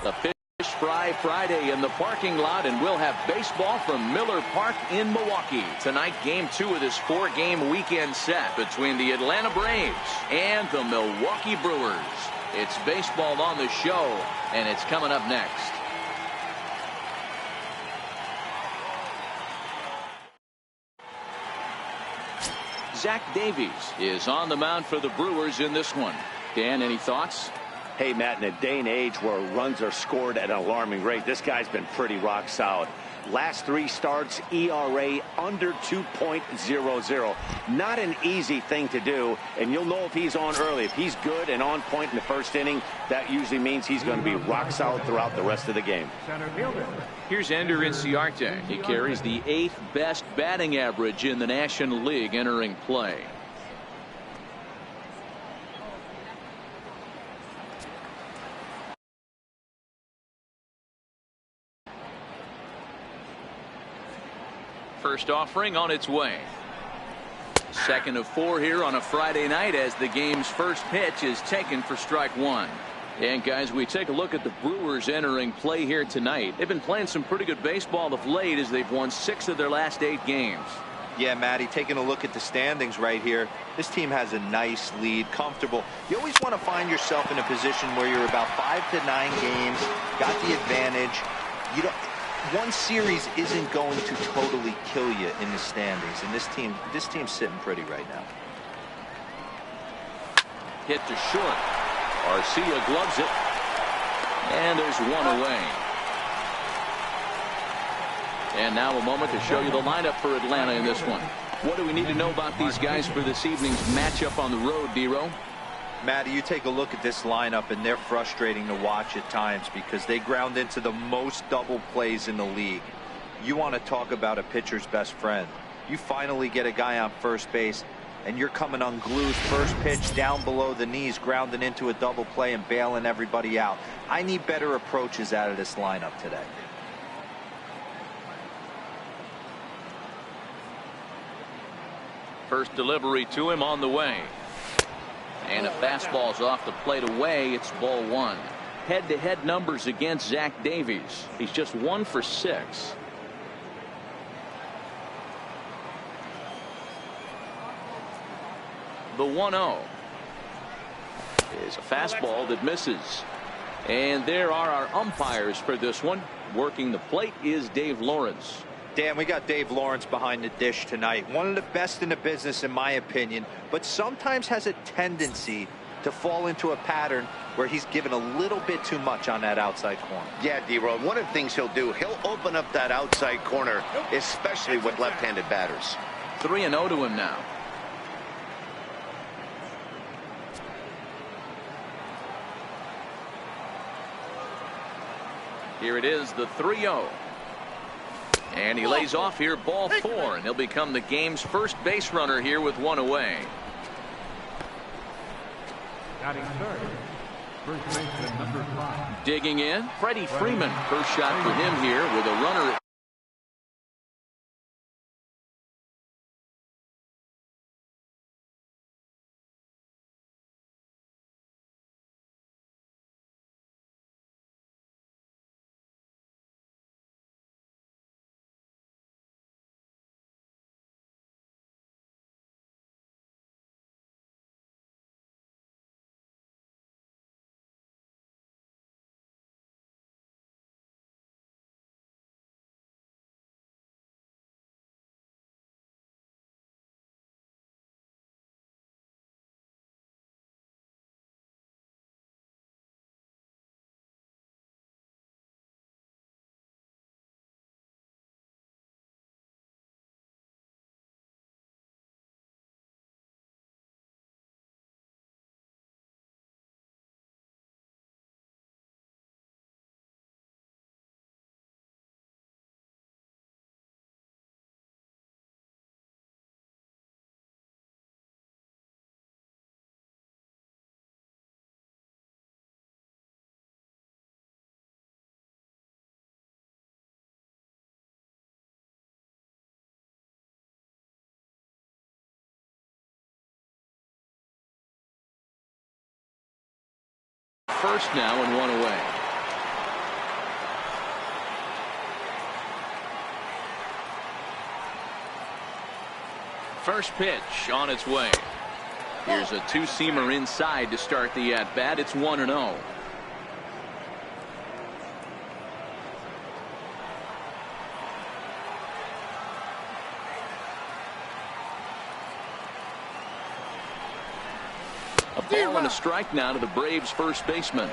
A Fish Fry Friday in the parking lot, and we'll have baseball from Miller Park in Milwaukee. Tonight, game 2 of this 4-game weekend set between the Atlanta Braves and the Milwaukee Brewers. It's baseball on the show, and it's coming up next. Zach Davies is on the mound for the Brewers in this one. Dan, any thoughts? Hey, Matt, in a day and age where runs are scored at an alarming rate, this guy's been pretty rock solid. Last 3 starts, ERA under 2.00. Not an easy thing to do, and you'll know if he's on early. If he's good and on point in the first inning, that usually means he's going to be rock solid throughout the rest of the game. Here's Ender Inciarte. He carries the 8th best batting average in the National League entering play. First offering on its way. Second of 4 here on a Friday night as the game's first pitch is taken for strike 1. And guys, we take a look at the Brewers entering play here tonight. They've been playing some pretty good baseball of late as they've won 6 of their last 8 games. Yeah, Matty, taking a look at the standings right here, this team has a nice lead, comfortable. You always want to find yourself in a position where you're about 5 to 9 games, got the advantage. You don't. One series isn't going to totally kill you in the standings, and this team's sitting pretty right now. Hit to short. Arcia gloves it, and there's 1 away. And now a moment to show you the lineup for Atlanta in this one. What do we need to know about these guys for this evening's matchup on the road, D-Row? Matty, you take a look at this lineup, and they're frustrating to watch at times because they ground into the most double plays in the league. You want to talk about a pitcher's best friend. You finally get a guy on first base, and you're coming unglued first pitch down below the knees, grounding into a double play and bailing everybody out. I need better approaches out of this lineup today. First delivery to him on the way. And a fastball's off the plate away. It's ball 1. Head-to-head numbers against Zach Davies. He's just 1 for 6. The 1-0 is a fastball that misses. And there are our umpires for this one. Working the plate is Dave Lawrence. Dan, we got Dave Lawrence behind the dish tonight. One of the best in the business, in my opinion, but sometimes has a tendency to fall into a pattern where he's given a little bit too much on that outside corner. Yeah, D-Row, one of the things he'll do, he'll open up that outside corner, especially with left-handed batters. 3-0 to him now. Here it is, the 3-0. And he lays off here, ball 4, and he'll become the game's first base runner here with 1 away. Digging in, Freddie Freeman. First shot for him here with a runner. First now and 1 away. First pitch on its way. Here's a two-seamer inside to start the at-bat. It's 1-0. A ball and a strike now to the Braves first baseman.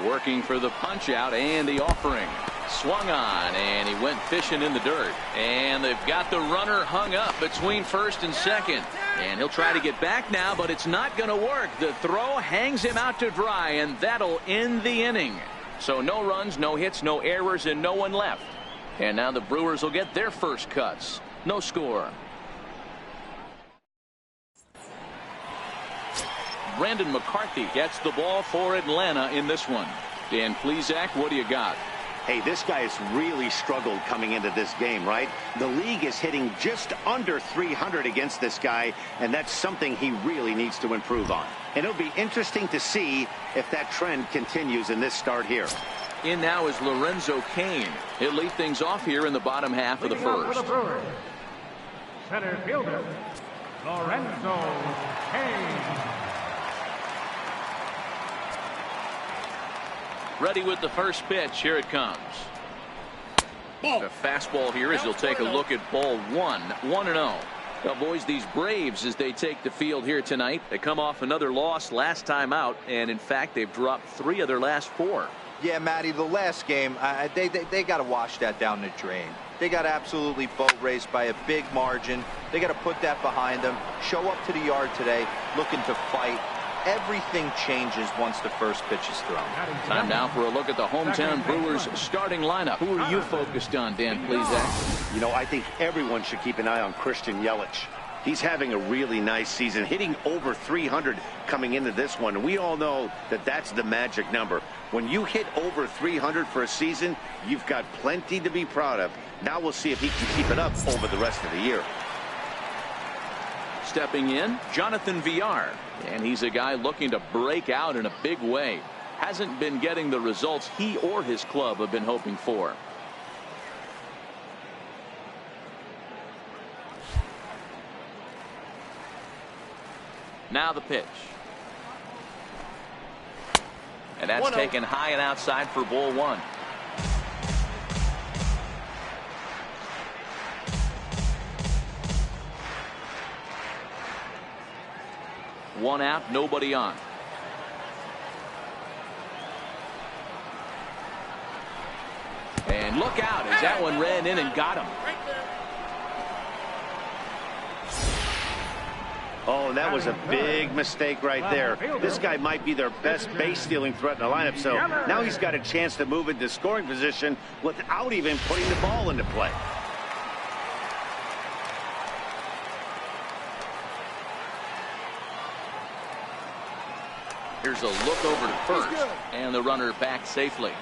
Working for the punch out and the offering. Swung on and he went fishing in the dirt. And they've got the runner hung up between first and second. And he'll try to get back now, but it's not going to work. The throw hangs him out to dry, and that'll end the inning. So no runs, no hits, no errors, and no one left. And now the Brewers will get their first cuts. No score. Brandon McCarthy gets the ball for Atlanta in this one. Dan Plesac, what do you got? Hey, this guy has really struggled coming into this game, right? The league is hitting just under 300 against this guy, and that's something he really needs to improve on. And it'll be interesting to see if that trend continues in this start here. In now is Lorenzo Cain. He'll lead things off here in the bottom half of the first. Center fielder, Lorenzo Cain. Ready with the first pitch. Here it comes. A fastball here as he'll take a look at ball one. 1-0. Now, boys, these Braves, as they take the field here tonight, they come off another loss last time out, and in fact, they've dropped 3 of their last 4. Yeah, Matty, the last game, they got to wash that down the drain. They got absolutely boat raced by a big margin. They got to put that behind them. Show up to the yard today looking to fight. Everything changes once the first pitch is thrown. Time now for a look at the hometown Brewers starting lineup. Who are you focused on, Dan Plesac? You know, I think everyone should keep an eye on Christian Yelich. He's having a really nice season, hitting over 300 coming into this one. And we all know that that's the magic number. When you hit over 300 for a season, you've got plenty to be proud of. Now we'll see if he can keep it up over the rest of the year. Stepping in, Jonathan Villar. And he's a guy looking to break out in a big way. Hasn't been getting the results he or his club have been hoping for. Now the pitch. And that's taken high and outside for ball 1. One out, nobody on. And look out as that one ran in and got him. Oh, that was a big mistake right there. This guy might be their best base stealing threat in the lineup, so now he's got a chance to move into scoring position without even putting the ball into play. Here's a look over to first, and the runner back safely.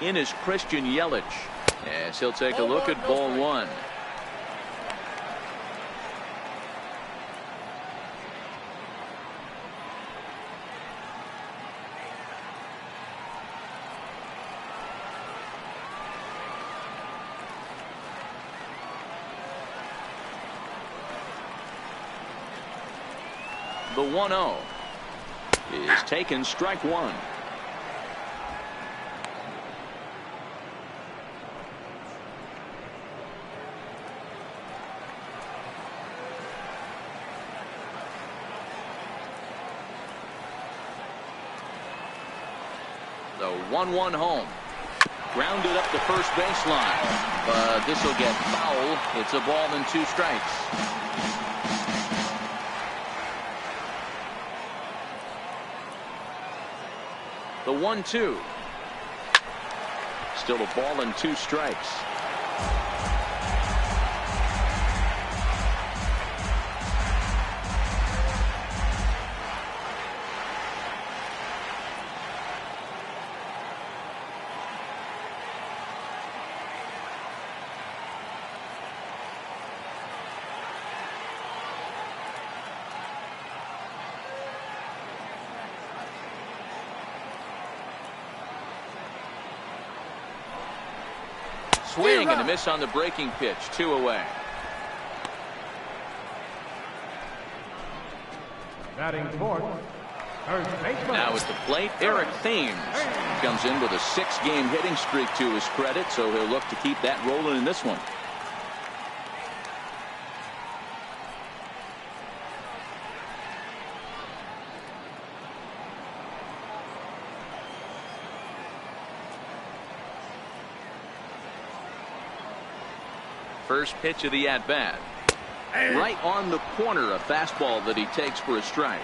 In is Christian Yelich, as he'll take a look at ball 1. The 1-0 is taken, strike 1. The 1-1 home. Grounded up the first baseline. But this will get foul. It's a ball and 2 strikes. The 1-2. Still a ball and 2 strikes. Swing and a miss on the breaking pitch. 2 away. Batting fourth, first baseman. Now at the plate, Eric Thames comes in with a 6-game hitting streak to his credit, so he'll look to keep that rolling in this one. First pitch of the at-bat. Right on the corner, a fastball that he takes for a strike.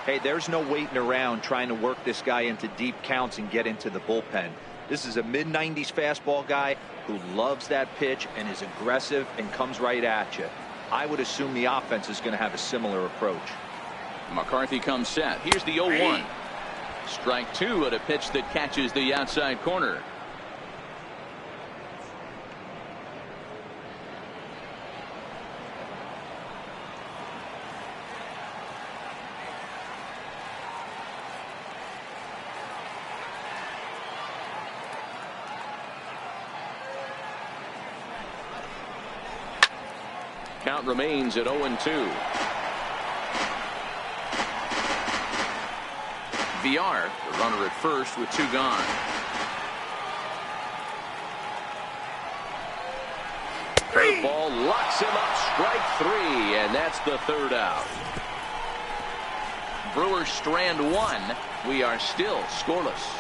Hey, there's no waiting around trying to work this guy into deep counts and get into the bullpen. This is a mid-90s fastball guy who loves that pitch and is aggressive and comes right at you. I would assume the offense is going to have a similar approach. McCarthy comes set. Here's the 0-1. Strike 2 at a pitch that catches the outside corner. Count remains at 0-2. VR, the runner at first with 2 gone. Curveball locks him up. Strike 3, and that's the 3rd out. Brewers strand 1. We are still scoreless.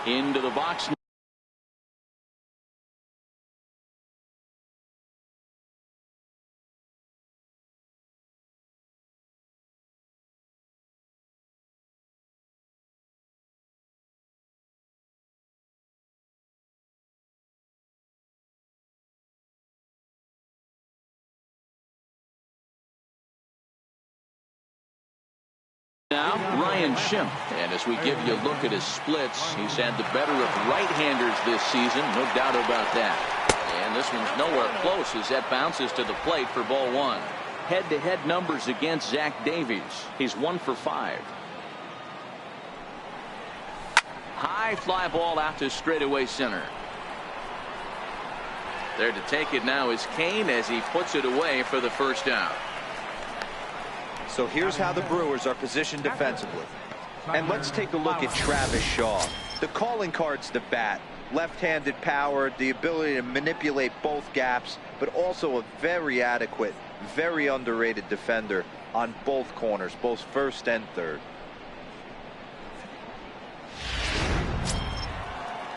Into the box. Now, Ryan Schimpf, and as we give you a look at his splits, he's had the better of right-handers this season, no doubt about that. And this one's nowhere close as that bounces to the plate for ball 1. Head-to-head numbers against Zach Davies. He's 1 for 5. High fly ball out to straightaway center. There to take it now is Kane as he puts it away for the 1st out. So here's how the Brewers are positioned defensively. And let's take a look at Travis Shaw. The calling card's the bat. Left-handed power, the ability to manipulate both gaps, but also a very adequate, very underrated defender on both corners, both first and third.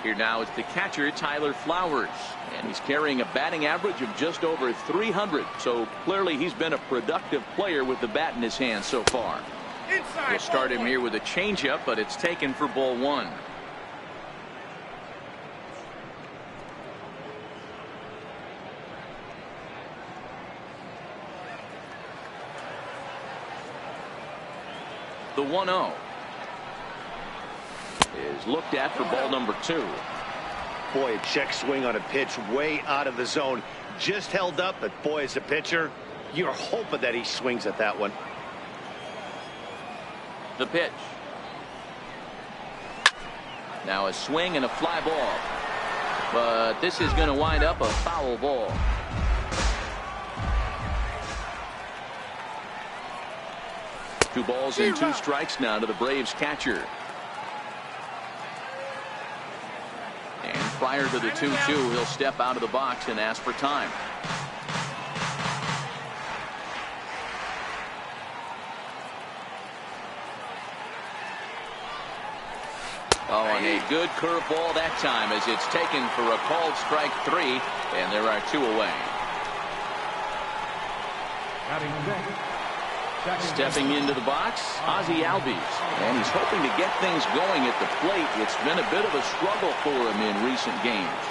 Here now is the catcher, Tyler Flowers, and he's carrying a batting average of just over 300, so clearly he's been a productive player with the bat in his hand so far. We'll start him here with a changeup, but it's taken for ball 1. The 1-0 is looked at for ball number 2. Boy, a check swing on a pitch way out of the zone. Just held up, but boy, as a pitcher, you're hoping that he swings at that one. The pitch. Now a swing and a fly ball. But this is going to wind up a foul ball. Two balls and 2 strikes now to the Braves catcher. And prior to the 2-2, he'll step out of the box and ask for time. Oh, and a good curveball that time as it's taken for a called strike 3, and there are 2 away. Stepping into the box, Ozzie Albies, and he's hoping to get things going at the plate. It's been a bit of a struggle for him in recent games.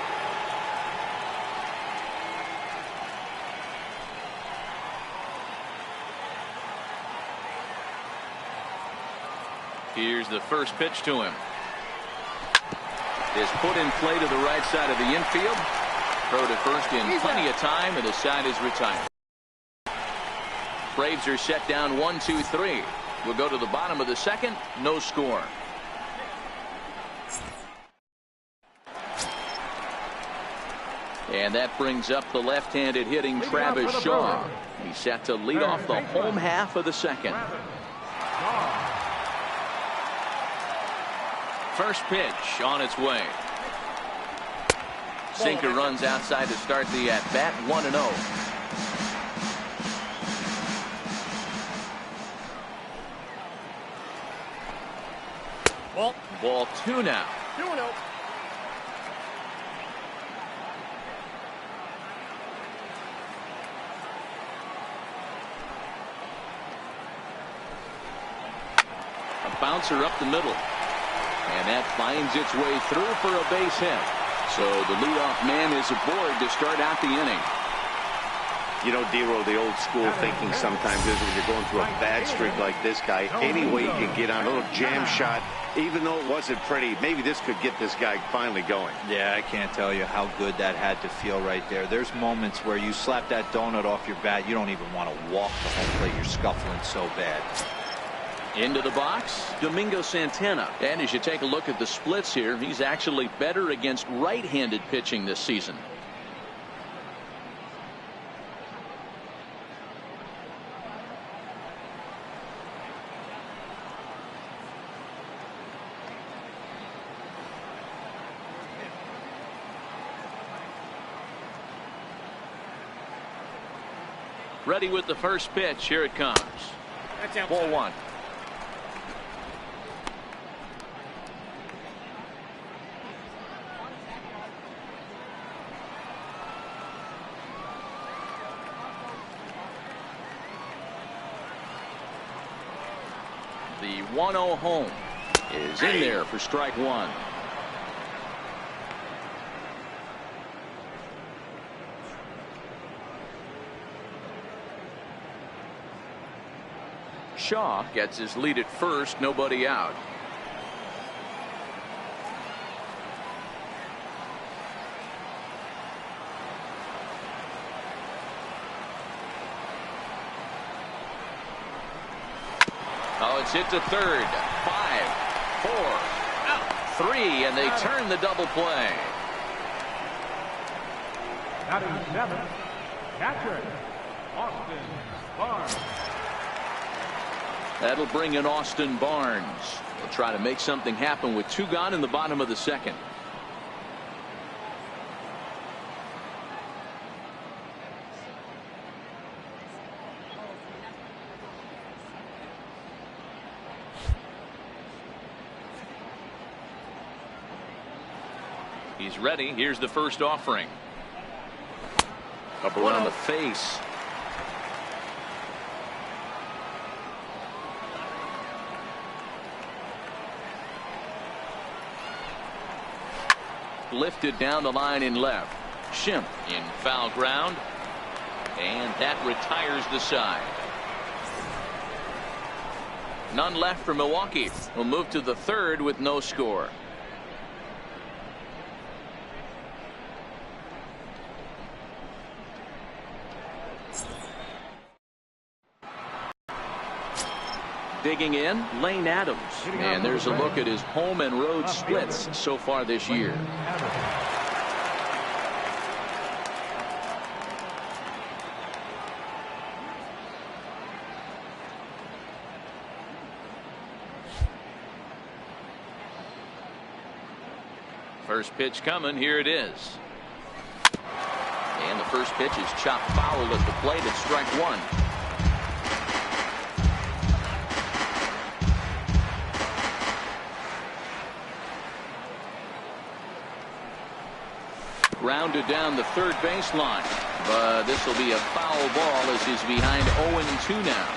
Here's the first pitch to him. Is put in play to the right side of the infield. Throw to first in plenty of time, and the side is retired. Braves are set down 1-2-3. We'll go to the bottom of the second. No score. And that brings up the left-handed hitting Travis Shaw. He's set to lead off the home half of the second. First pitch on its way. Sinker runs outside to start the at-bat. 1-0. Ball 2 now. 2-0. A bouncer up the middle. And that finds its way through for a base hit. So the leadoff man is aboard to start out the inning. You know, Dero, the old school thinking sometimes is when you're going through a bad streak like this guy, any way you can get on a little jam shot, even though it wasn't pretty, maybe this could get this guy finally going. Yeah, I can't tell you how good that had to feel right there. There's moments where you slap that donut off your bat, you don't even want to walk the home plate. You're scuffling so bad. Into the box, Domingo Santana. And as you take a look at the splits here, he's actually better against right-handed pitching this season. Ready with the first pitch. Here it comes. Ball 1. The 1-0 home is in there for strike 1. Shaw gets his lead at first, nobody out. Oh, it's hit to third. 5, 4, out, 3, and they turn the double play. Batting 7, catcher, Austin Barnes. That'll bring in Austin Barnes. They'll try to make something happen with 2 gone in the bottom of the second. He's ready. Here's the first offering. Up around the face. Lifted down the line in left. Schimpf in foul ground. And that retires the side. None left for Milwaukee. We'll move to the third with no score. Digging in, Lane Adams. And there's a look at his home and road splits so far this year. First pitch coming. Here it is. And the first pitch is chopped foul at the plate at strike 1. Grounded down the third baseline. But this will be a foul ball as he's behind 0-2 now.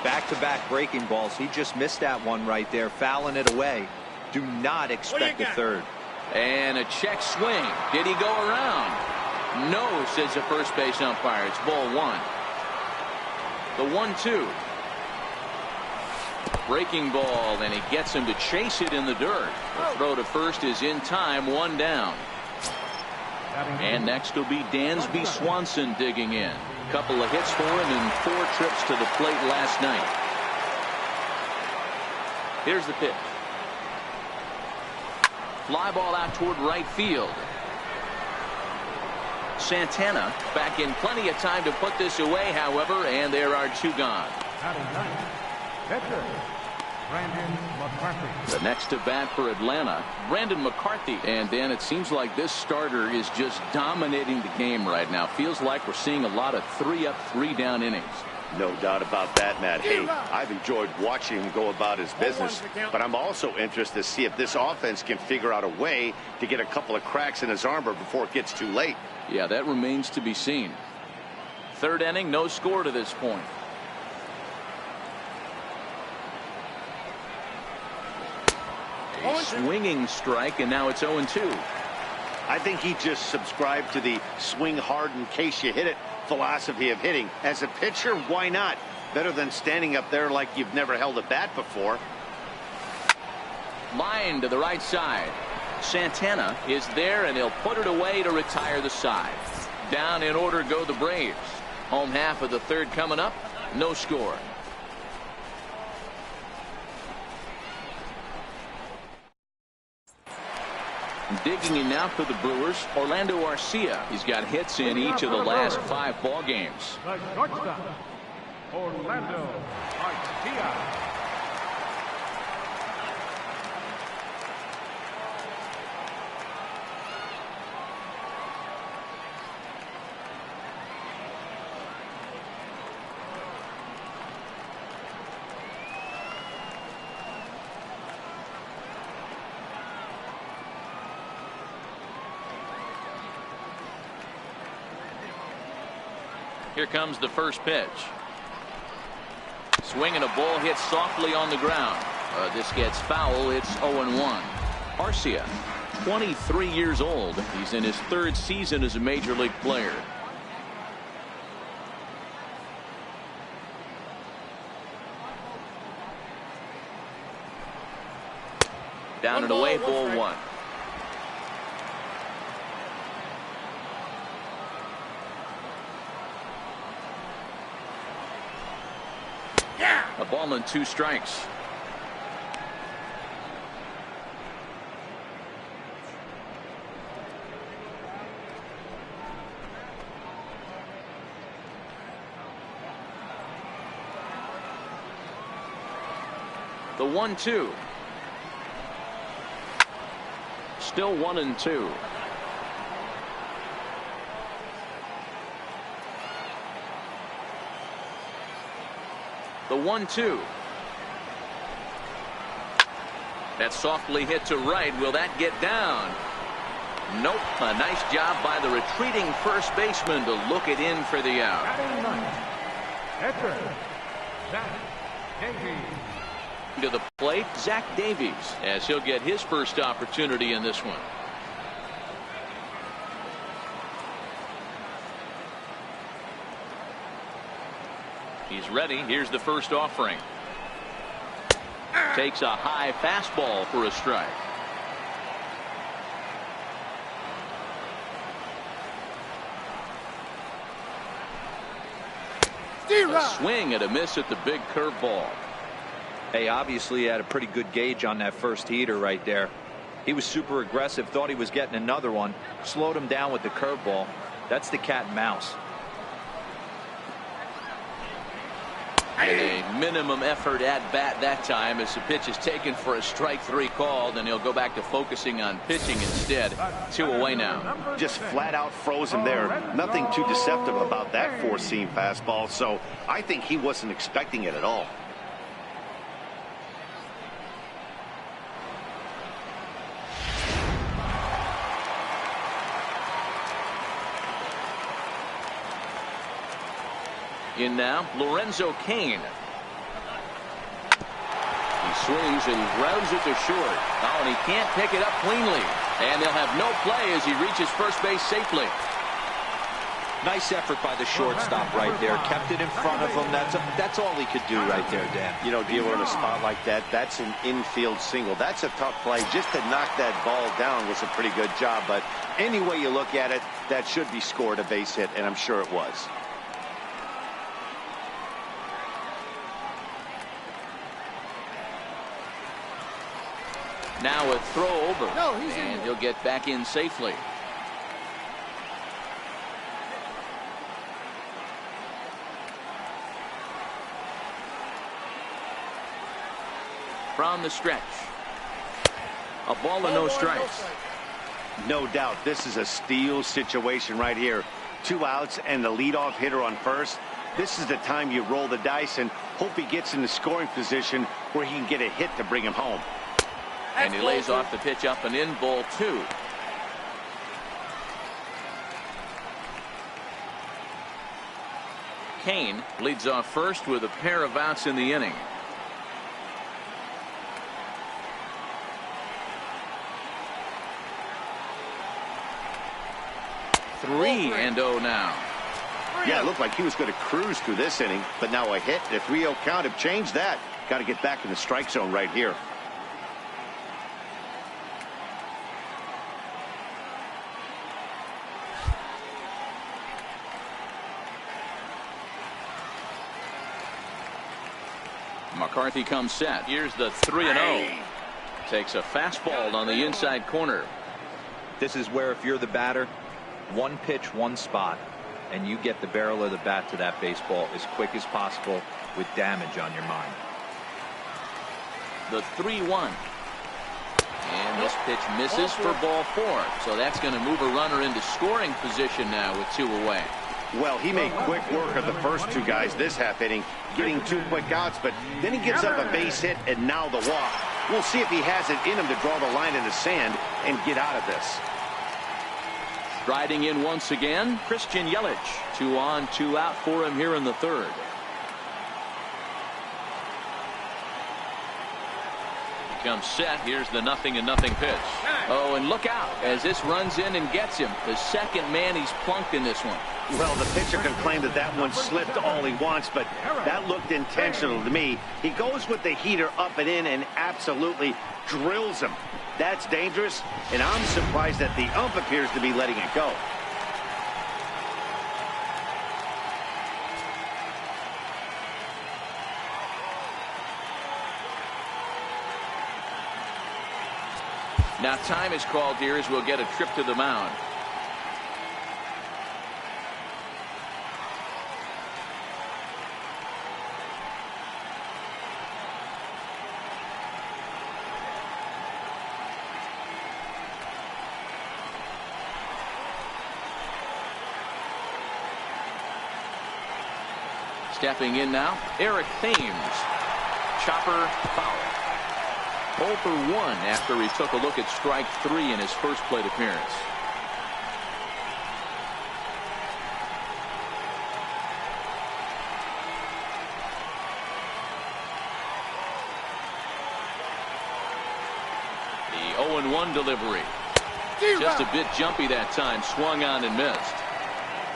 Back-to-back breaking balls. He just missed that one right there, fouling it away. Do not expect a third. And a check swing. Did he go around? No, says the first base umpire. It's ball one. The 1-2. Breaking ball, and he gets him to chase it in the dirt. The throw to first is in time, one down. And next will be Dansby Swanson digging in. Couple of hits for him and 4 trips to the plate last night. Here's the pitch. Fly ball out toward right field. Santana back in plenty of time to put this away, however, and there are 2 gone. The next to bat for Atlanta, Brandon McCarthy. And Dan, it seems like this starter is just dominating the game right now. Feels like we're seeing a lot of 3-up, 3-down innings. No doubt about that, Matt. Hey, I've enjoyed watching him go about his business, but I'm also interested to see if this offense can figure out a way to get a couple of cracks in his armor before it gets too late. Yeah, that remains to be seen. Third inning, no score to this point. A swinging strike, and now it's 0-2. I think he just subscribed to the swing hard in case you hit it philosophy of hitting. As a pitcher, why not? Better than standing up there like you've never held a bat before. Line to the right side. Santana is there, and he'll put it away to retire the side. Down in order go the Braves. Home half of the third coming up. No score. Digging in now for the Brewers, Orlando Arcia. He's got hits in each of the last 5 ball games. The shortstop, Orlando Arcia. Here comes the first pitch. Swinging a ball hit softly on the ground. This gets foul. It's 0-1. Arcia, 23 years old. He's in his 3rd season as a major league player. Down and away, ball 1. A ball and 2 strikes. The 1-2. Still 1-2. The 1-2. That's softly hit to right. Will that get down? Nope. A nice job by the retreating first baseman to look it in for the out. To the plate, Zach Davies, as he'll get his first opportunity in this one. He's ready. Here's the first offering. Takes a high fastball for a strike. A swing and a miss at the big curveball. Hey, obviously he had a pretty good gauge on that first heater right there. He was super aggressive, thought he was getting another one, slowed him down with the curveball. That's the cat and mouse. And a minimum effort at bat that time as the pitch is taken for a strike 3 call. Then he'll go back to focusing on pitching instead. 2 away now. Just flat out froze him there. Nothing too deceptive about that 4-seam fastball. So I think he wasn't expecting it at all. In now, Lorenzo Cain. He swings and grounds it to short. Oh, and he can't pick it up cleanly. And they'll have no play as he reaches first base safely. Nice effort by the shortstop right there. Kept it in front of him. That's all he could do right there, Dan. You know, dealer in a spot like that, that's an infield single. That's a tough play. Just to knock that ball down was a pretty good job. But any way you look at it, that should be scored a base hit, and I'm sure it was. Now a throw over. And he'll get back in safely. From the stretch. A ball and no strikes. No doubt this is a steal situation right here. 2 outs and the leadoff hitter on first. This is the time you roll the dice and hope he gets in the scoring position where he can get a hit to bring him home. And he lays off the pitch up and in, ball 2. Cain leads off first with a pair of outs in the inning. Three and 0 now. Yeah, it looked like he was going to cruise through this inning, but now a hit and a 3-0 count have changed that. Got to get back in the strike zone right here. McCarthy comes set. Here's the 3-0. Takes a fastball on the inside corner. This is where if you're the batter, one pitch, one spot, and you get the barrel of the bat to that baseball as quick as possible with damage on your mind. The 3-1. And this pitch misses for ball 4. So that's going to move a runner into scoring position now with 2 away. Well, he made quick work of the first 2 guys this half inning, getting 2 quick outs, but then he gives up a base hit and now the walk. We'll see if he has it in him to draw the line in the sand and get out of this. Striding in once again, Christian Yelich. 2 on, 2 out for him here in the 3rd. He comes set. Here's the 0-0 pitch. Oh, and look out as this runs in and gets him. The second man he's plunked in this one. Well, the pitcher can claim that that one slipped all he wants, but that looked intentional to me. He goes with the heater up and in and absolutely drills him. That's dangerous, and I'm surprised that the ump appears to be letting it go. Now time is called here as we'll get a trip to the mound. Stepping in now, Eric Thames. Chopper foul. 0 for 1 after he took a look at strike 3 in his first plate appearance. The 0-1 delivery. Just a bit jumpy that time. Swung on and missed.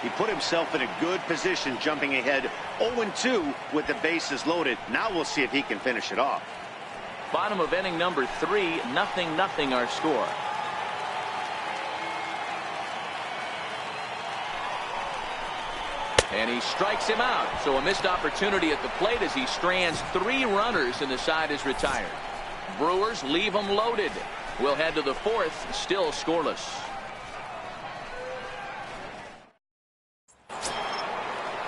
He put himself in a good position jumping ahead 0-2 with the bases loaded. Now we'll see if he can finish it off. Bottom of inning number 3, 0-0 our score. And he strikes him out. So a missed opportunity at the plate as he strands 3 runners and the side is retired. Brewers leave them loaded. We'll head to the 4th, still scoreless.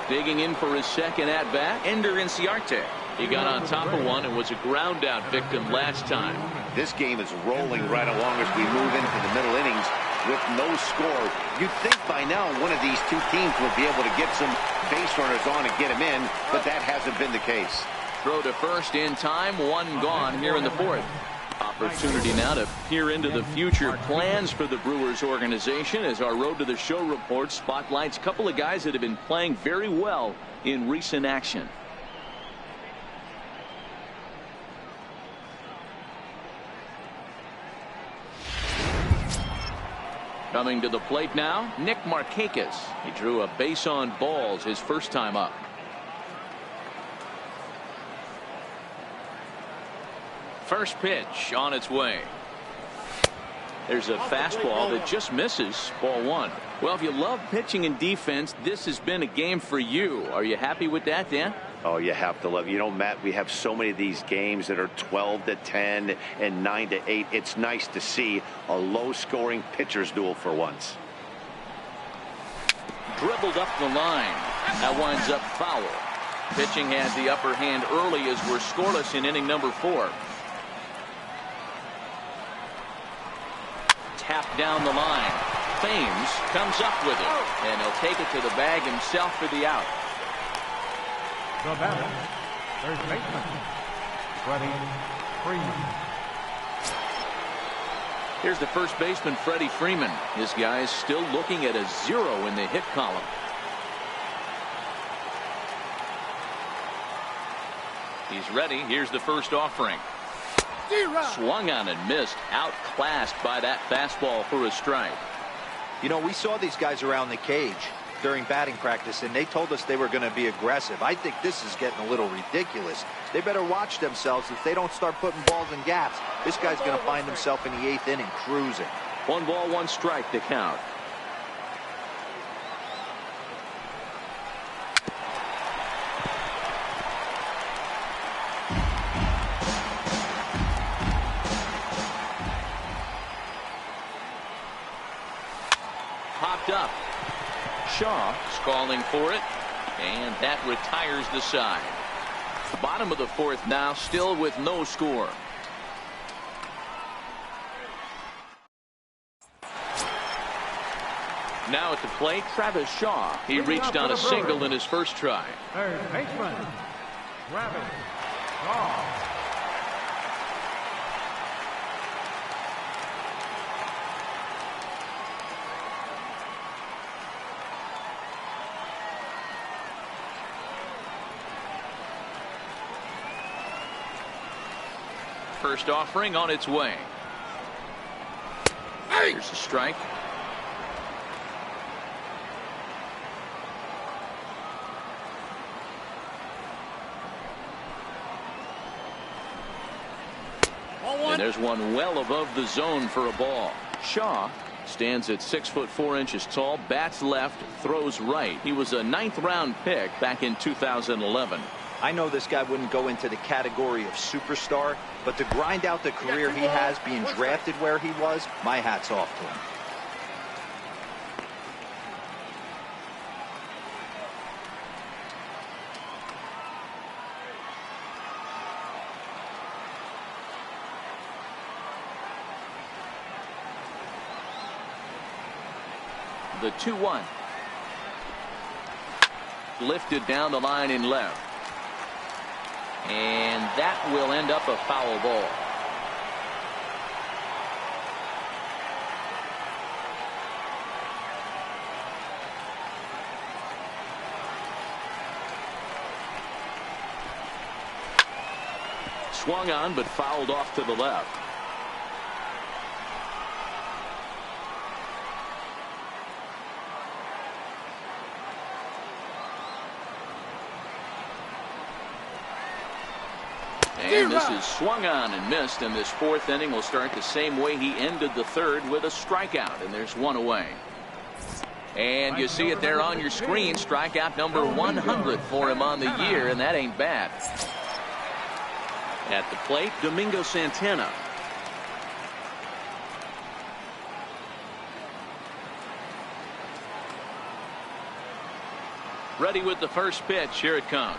Digging in for his second at-bat, Ender Inciarte. He got on top of one and was a ground-out victim last time. This game is rolling right along as we move into the middle innings with no score. You'd think by now one of these 2 teams would be able to get some base runners on and get them in, but that hasn't been the case. Throw to first in time, 1 gone here in the 4th. Opportunity now to peer into the future plans for the Brewers organization as our Road to the Show report spotlights a couple of guys that have been playing very well in recent action. Coming to the plate now, Nick Markakis. He drew a base on balls his first time up. First pitch on its way. There's a fastball that just misses. Ball one. Well, if you love pitching and defense, this has been a game for you. Are you happy with that, Dan? Oh, you have to love. You know, Matt, we have so many of these games that are 12-10 and 9-8. It's nice to see a low-scoring pitcher's duel for once. Dribbled up the line. That winds up foul. Pitching had the upper hand early as we're scoreless in inning number 4. Tapped down the line. Thames comes up with it, and he'll take it to the bag himself for the out. The batter, third baseman, Freddie Freeman. Here's the first baseman, Freddie Freeman. This guy is still looking at a 0 in the hit column. He's ready. Here's the first offering. Swung on and missed. Outclassed by that fastball for a strike. You know, we saw these guys around the cage during batting practice, and they told us they were going to be aggressive. I think this is getting a little ridiculous. They better watch themselves. If they don't start putting balls in gaps, this guy's going to find himself in the 8th inning cruising. 1 ball, 1 strike to count. Popped up. Shaw is calling for it, and that retires the side. The bottom of the 4th now, still with no score. Now at the plate, Travis Shaw. He reached on a single in his first try. Third baseman, Travis Shaw. First offering on its way. Here's a strike. And there's one well above the zone for a ball. Shaw stands at 6'4" tall, bats left, throws right. He was a 9th round pick back in 2011. I know this guy wouldn't go into the category of superstar, but to grind out the career he has being drafted where he was, my hat's off to him. The 2-1. Lifted down the line in left. And that will end up a foul ball. Swung on but fouled off to the left. And this is swung on and missed, and this 4th inning will start the same way he ended the 3rd, with a strikeout, and there's 1 away. And you see it there on your screen, strikeout number 100 for him on the year, and that ain't bad. At the plate, Domingo Santana. Ready with the first pitch. Here it comes.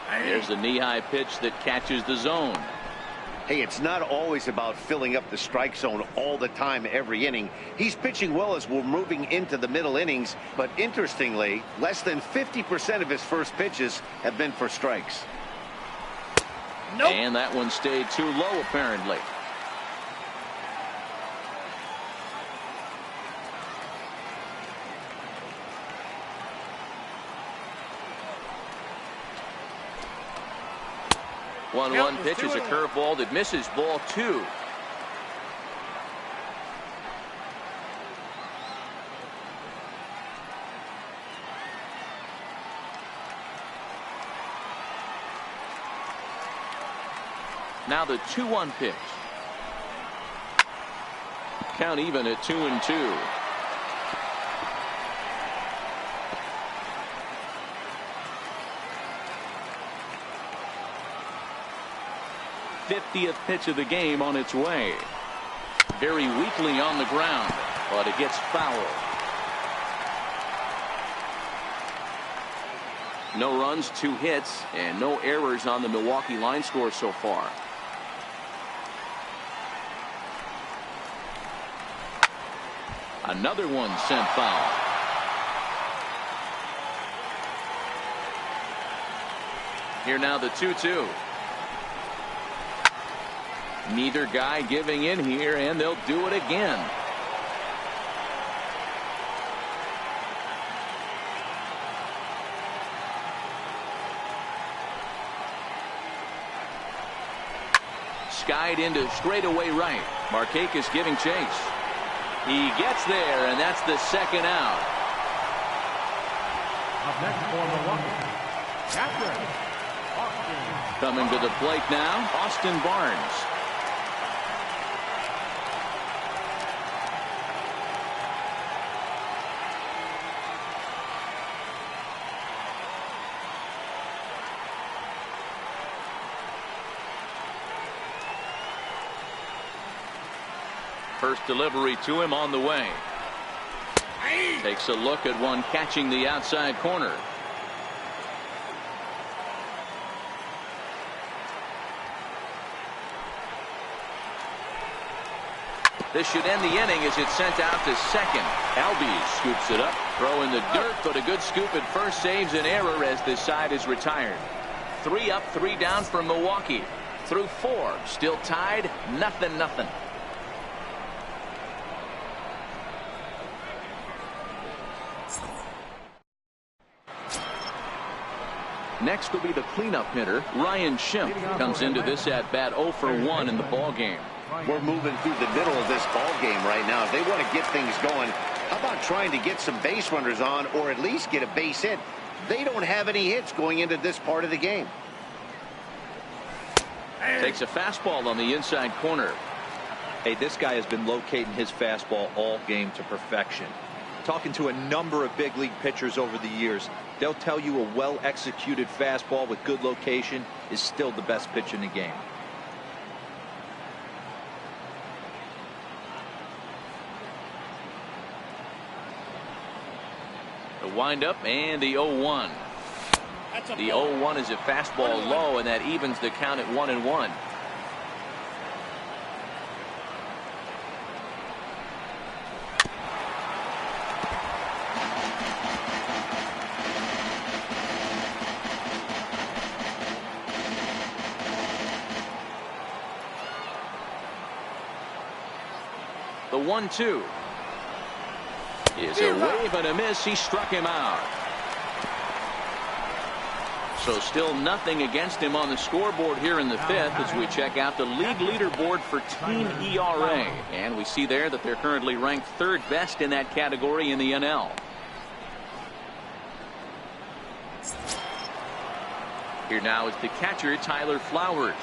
There's a knee-high pitch that catches the zone. Hey, it's not always about filling up the strike zone all the time every inning. He's pitching well as we're moving into the middle innings, but interestingly, less than 50% of his first pitches have been for strikes. Nope. And that one stayed too low, apparently. 1-1 pitch is a curveball that misses, ball 2. Now the 2-1 pitch. Count even at 2-2. th pitch of the game on its way. Very weakly on the ground, but it gets fouled. No runs, 2 hits, and no errors on the Milwaukee line score so far. Another one sent foul. Here now the 2-2. Neither guy giving in here, and they'll do it again. Skied into straightaway right. Markakis giving chase. He gets there, and that's the second out. Up next for Milwaukee, catcher, Austin. Coming to the plate now, Austin Barnes. First delivery to him on the way. Takes a look at one catching the outside corner. This should end the inning as it's sent out to second. Albies scoops it up. Throw in the dirt, but a good scoop at first saves an error as this side is retired. 3 up, 3 down for Milwaukee. Through 4. Still tied, 0-0. Next will be the cleanup hitter, Ryan Schimpf. Comes into this at bat 0 for 1 in the ball game. We're moving through the middle of this ball game right now. If they want to get things going, how about trying to get some base runners on, or at least get a base hit? They don't have any hits going into this part of the game. Takes a fastball on the inside corner. Hey, this guy has been locating his fastball all game to perfection. Talking to a number of big league pitchers over the years, they'll tell you a well-executed fastball with good location is still the best pitch in the game. The windup and the 0-1. The 0-1 is a fastball low, and that evens the count at 1-1. The 1-2 is a wave and a miss. He struck him out. So still nothing against him on the scoreboard here in the 5th as we check out the league leaderboard for team ERA. And we see there that they're currently ranked 3rd best in that category in the NL. Here now is the catcher, Tyler Flowers.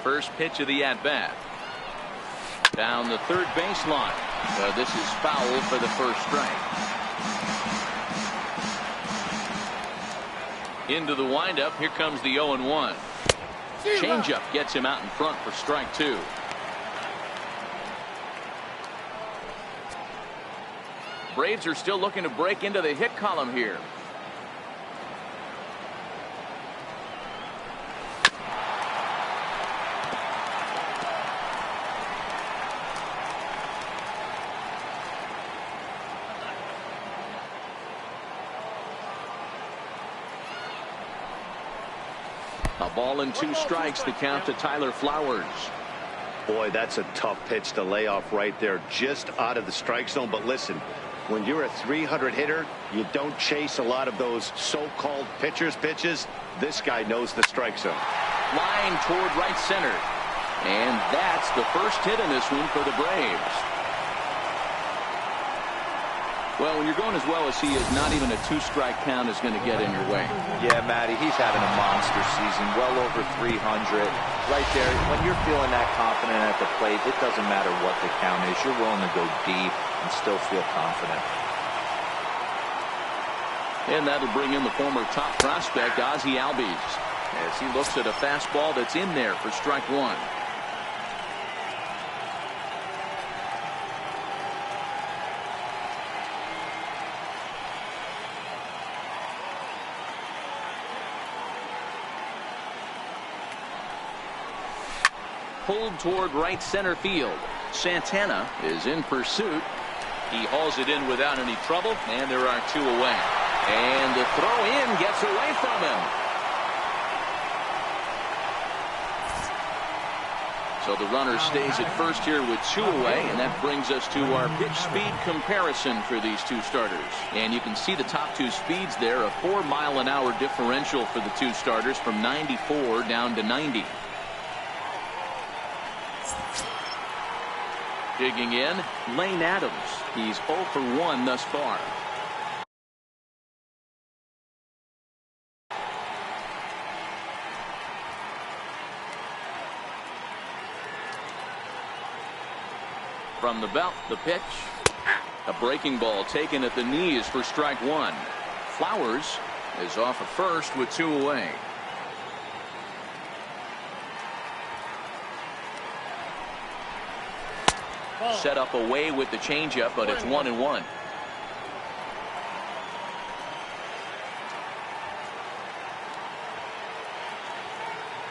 First pitch of the at-bat. Down the third baseline. This is foul for the first strike. Into the windup. Here comes the 0-1. Changeup gets him out in front for strike 2. Braves are still looking to break into the hit column here. A ball and 2 strikes, the count to Tyler Flowers. Boy, that's a tough pitch to lay off right there, just out of the strike zone. But listen, when you're a 300 hitter, you don't chase a lot of those so-called pitchers' pitches. This guy knows the strike zone. Line toward right center. And that's the first hit in this one for the Braves. Well, when you're going as well as he is, not even a 2-strike count is going to get in your way. Yeah, Matty, he's having a monster season, well over 300. Right there, when you're feeling that confident at the plate, it doesn't matter what the count is. You're willing to go deep and still feel confident. And that'll bring in the former top prospect, Ozzie Albies, as he looks at a fastball that's in there for strike one. Pulled toward right center field. Santana is in pursuit. He hauls it in without any trouble, and there are 2 away. And the throw in gets away from him. So the runner stays at first here with 2 away, and that brings us to our pitch speed comparison for these 2 starters. And you can see the top 2 speeds there, a 4-mile-an-hour differential for the 2 starters from 94 down to 90. Digging in, Lane Adams. He's 0 for 1 thus far. From the belt, the pitch. A breaking ball taken at the knees for strike one. Flowers is off at first with 2 away. Set up away with the changeup, but it's 1-1.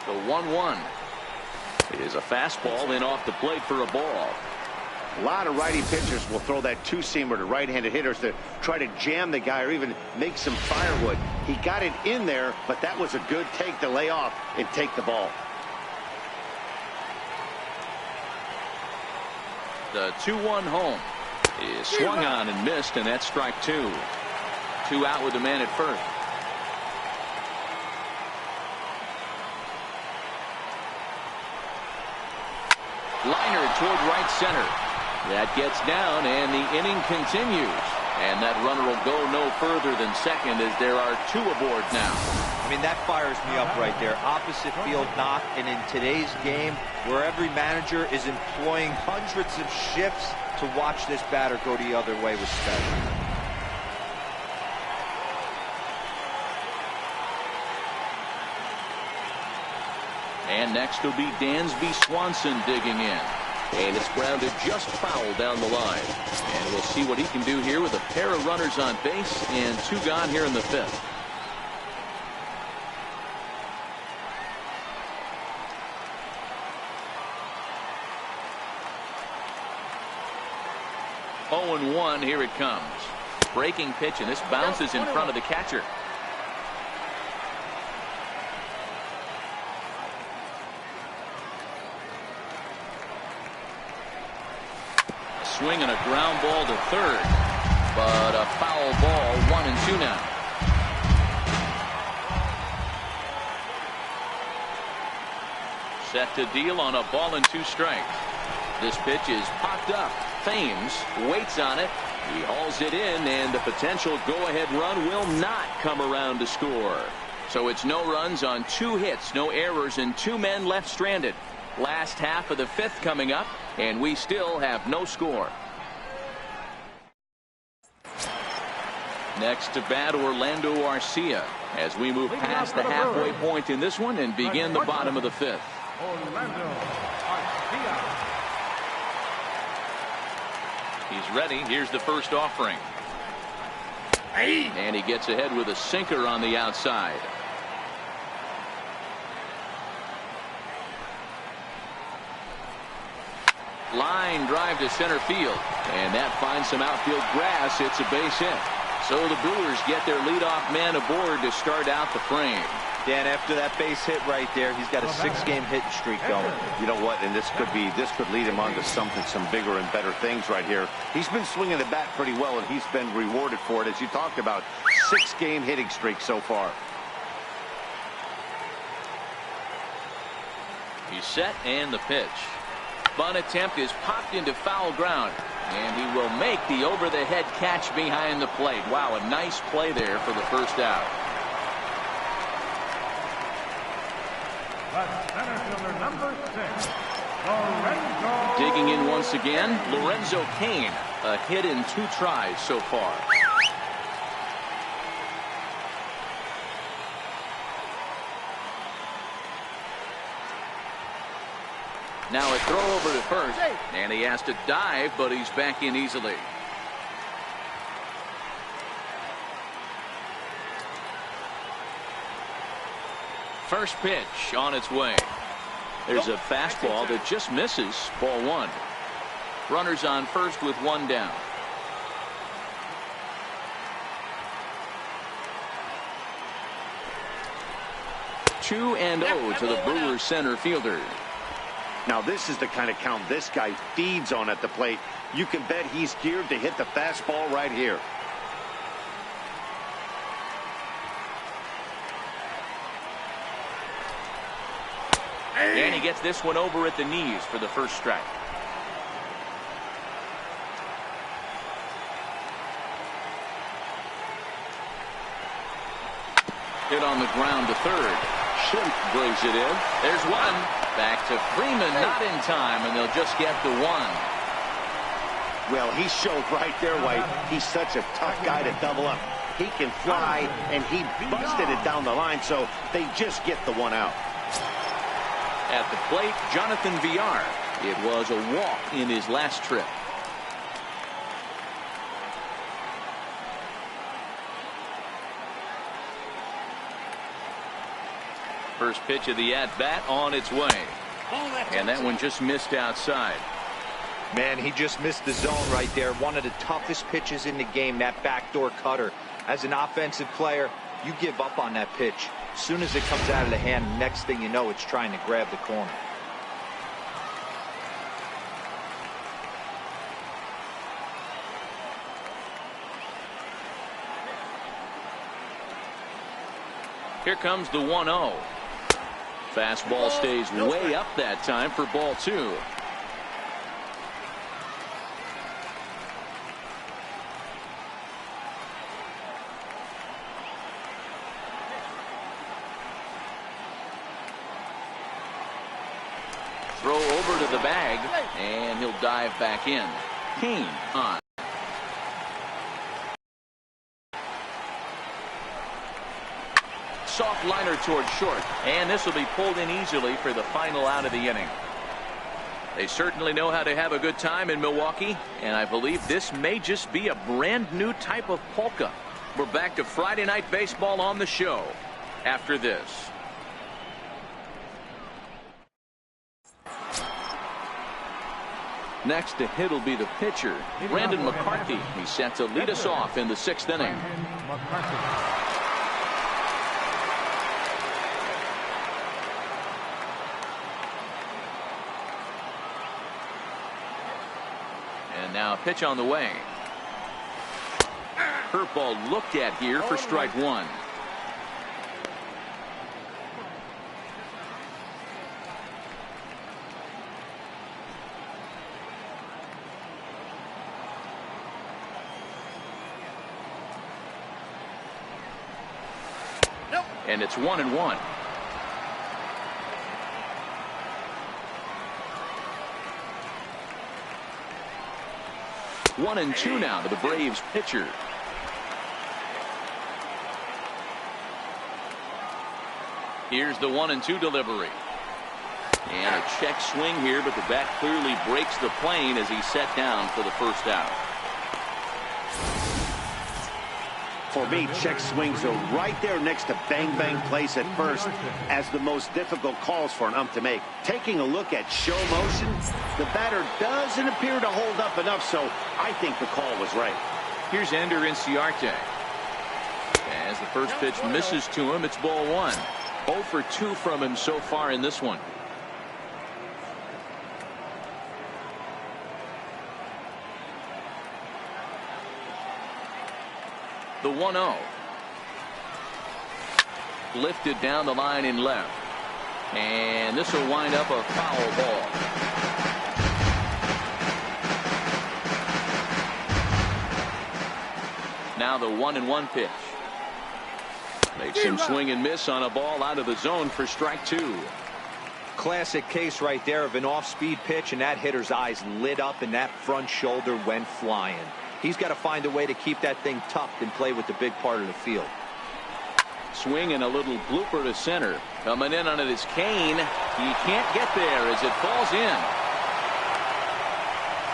The 1-1 is a fastball in off the plate for a ball. A lot of righty pitchers will throw that 2-seamer to right-handed hitters to try to jam the guy or even make some firewood. He got it in there, but that was a good take to lay off and take the ball. The 2-1 home is swung on and missed, and that's strike 2. 2 out with the man at first. Liner toward right center. That gets down, and the inning continues. And that runner will go no further than second as there are 2 aboard now. I mean, that fires me up right there. Opposite field knock, and in today's game, where every manager is employing hundreds of shifts to watch this batter go the other way was special. And next will be Dansby Swanson digging in. And it's grounded just foul down the line. And we'll see what he can do here with a pair of runners on base and 2 gone here in the 5th. Oh, 0-1, here it comes. Breaking pitch, and this bounces in front of the catcher. Swing and a ground ball to third, but a foul ball. 1-2 now. Set to deal on a ball and 2 strikes. This pitch is popped up. Thames waits on it. He hauls it in, and the potential go-ahead run will not come around to score. So it's no runs on 2 hits, no errors, and 2 men left stranded. Last half of the 5th coming up, and we still have no score. Next to bat, Orlando Arcia, as we move past the halfway point in this one and begin the bottom of the 5th. Orlando Arcia. He's ready. Here's the first offering. And he gets ahead with a sinker on the outside. Line drive to center field, and that finds some outfield grass. It's a base hit. So the Brewers get their leadoff man aboard to start out the frame. Dan, after that base hit right there, he's got a 6-game hitting streak going. You know what? And this could lead him on to some bigger and better things right here. He's been swinging the bat pretty well, and he's been rewarded for it, as you talked about. 6-game hitting streak so far. He's set, and the pitch. Bunt attempt is popped into foul ground, and he will make the over-the-head catch behind the plate. Wow, a nice play there for the first out. That's center fielder number 6, Lorenzo. Digging in once again, Lorenzo Cain. A hit in 2 tries so far. Now a throw over to first, and he has to dive, but he's back in easily. First pitch on its way. There's a fastball that just misses. Ball 1. Runners on first with 1 down. Two and 0 to the Brewers center fielder. Now this is the kind of count this guy feeds on at the plate. You can bet he's geared to hit the fastball right here. And he gets this one over at the knees for the first strike. Hit on the ground to third. Schimpf brings it in. There's one. Back to Freeman, not in time, and they'll just get the 1. Well, he showed right there why he's such a tough guy to double up. He can fly, and he busted it down the line, so they just get the 1 out. At the plate, Jonathan Villar. It was a walk in his last trip. First pitch of the at-bat on its way. And that one just missed outside. Man, he just missed the zone right there. One of the toughest pitches in the game, that backdoor cutter. As an offensive player, you give up on that pitch. As soon as it comes out of the hand, next thing you know, it's trying to grab the corner. Here comes the 1-0. Fastball stays way up that time for ball 2. Throw over to the bag, and he'll dive back in. Cain on. Soft liner towards short, and this will be pulled in easily for the final out of the inning. They certainly know how to have a good time in Milwaukee, and I believe this may just be a brand new type of polka. We're back to Friday Night Baseball on the show after this. Next to hit will be the pitcher, Brandon McCarthy. He's set to lead us off in the 6th inning. And now a pitch on the way. Curveball looked at here for strike 1. And it's 1-1. One and 2 now to the Braves pitcher. Here's the 1-2 delivery. And a check swing here, but the bat clearly breaks the plane as he's set down for the first out. For me, check swings are right there next to bang-bang plays at first as the most difficult calls for an ump to make. Taking a look at show motion, the batter doesn't appear to hold up enough, so I think the call was right. Here's Ender Inciarte. As the first pitch misses to him, it's ball 1. 0 for 2 from him so far in this one. The 1-0. Lifted down the line in left. And this will wind up a foul ball. Now the 1-1 pitch. Makes him swing and miss on a ball out of the zone for strike 2. Classic case right there of an off-speed pitch, and that hitter's eyes lit up and that front shoulder went flying. He's got to find a way to keep that thing tucked and play with the big part of the field. Swing and a little blooper to center. Coming in on it is Kane. He can't get there as it falls in.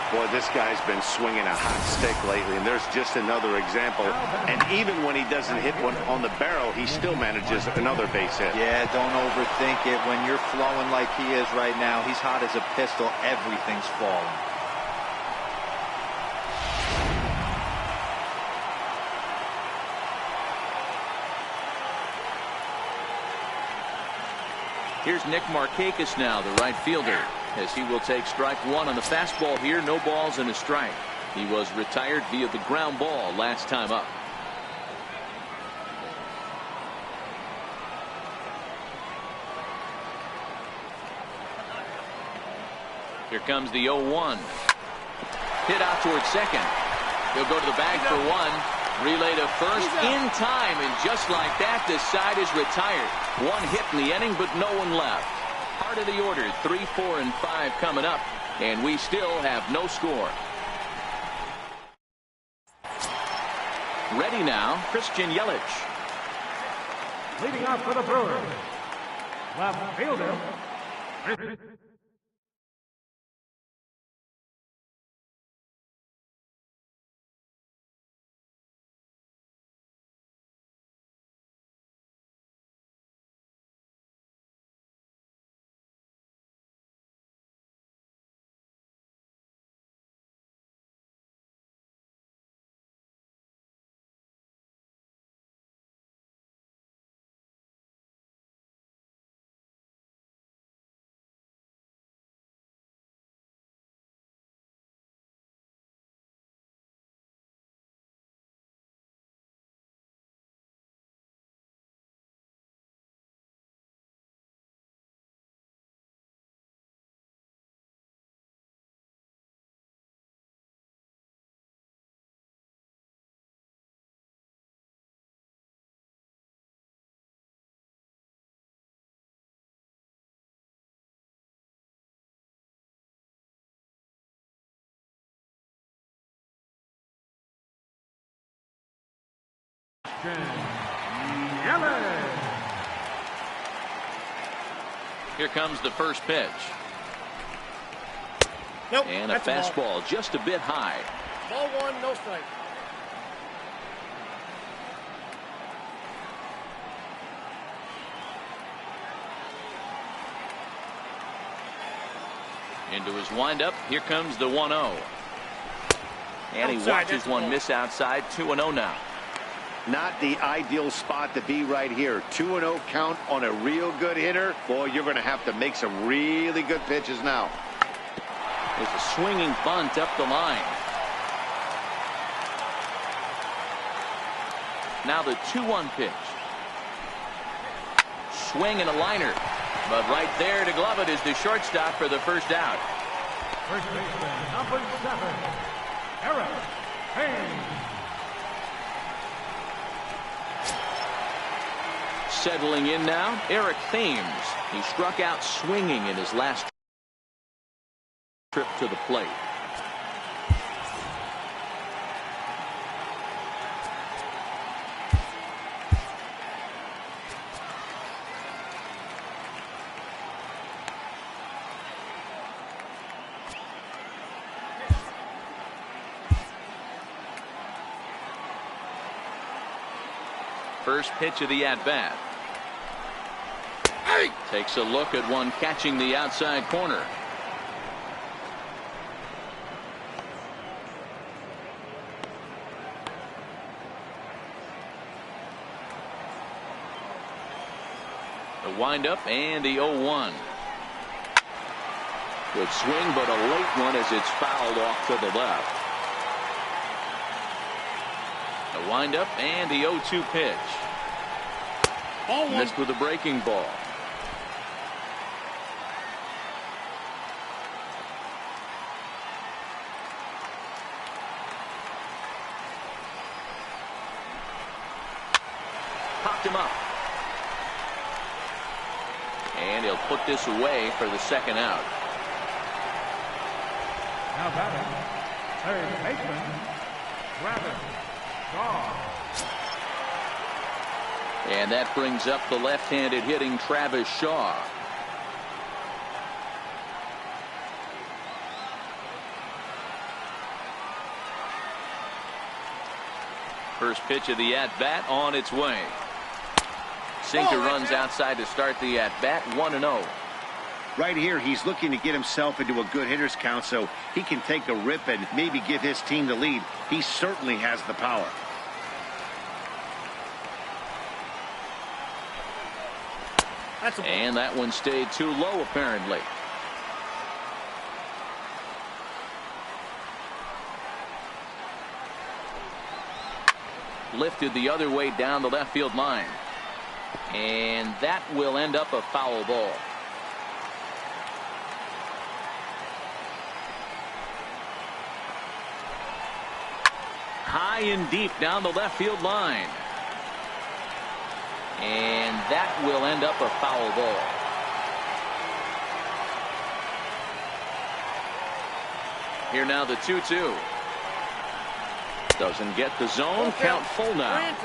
Boy, this guy's been swinging a hot stick lately, and there's just another example. And even when he doesn't hit one on the barrel, he still manages another base hit. Yeah, don't overthink it. When you're flowing like he is right now, he's hot as a pistol. Everything's falling. Here's Nick Markakis now, the right fielder, as he will take strike 1 on the fastball here. No balls and a strike. He was retired via the ground ball last time up. Here comes the 0-1. Hit out towards second. He'll go to the bag for 1. Relay to first in time, and just like that, the side is retired. 1 hit in the inning, but no one left. Part of the order, 3, 4, and 5 coming up, and we still have no score. Ready now, Christian Yelich. Leading off for the Brewers, left fielder. Here comes the first pitch. Nope, and a fastball just a bit high. Ball 1, no strike. Into his windup. Here comes the 1-0. And he watches one miss outside. 2-0 now. Not the ideal spot to be right here. 2-0 count on a real good hitter. Boy, you're going to have to make some really good pitches now. There's a swinging bunt up the line. Now the 2-1 pitch. Swing and a liner. But right there to glove it is the shortstop for the first out. First baseman, number 7, Eric Haynes. Settling in now, Eric Thames. He struck out swinging in his last trip to the plate. First pitch of the at-bat. Takes a look at one catching the outside corner. The windup and the 0-1. Good swing, but a late one as it's fouled off to the left. The windup and the 0-2 pitch. Missed with a breaking ball. Popped him up. And he'll put this away for the second out. Now batting, third baseman, Travis Shaw. And that brings up the left-handed hitting Travis Shaw. First pitch of the at-bat on its way. Sinker runs outside to start the at-bat, 1-0. Right here, he's looking to get himself into a good hitter's count so he can take a rip and maybe give his team the lead. He certainly has the power. And that one stayed too low, apparently. Lifted the other way down the left field line. And that will end up a foul ball. High and deep down the left field line. And that will end up a foul ball. Here now the 2-2. Doesn't get the zone. Count full now.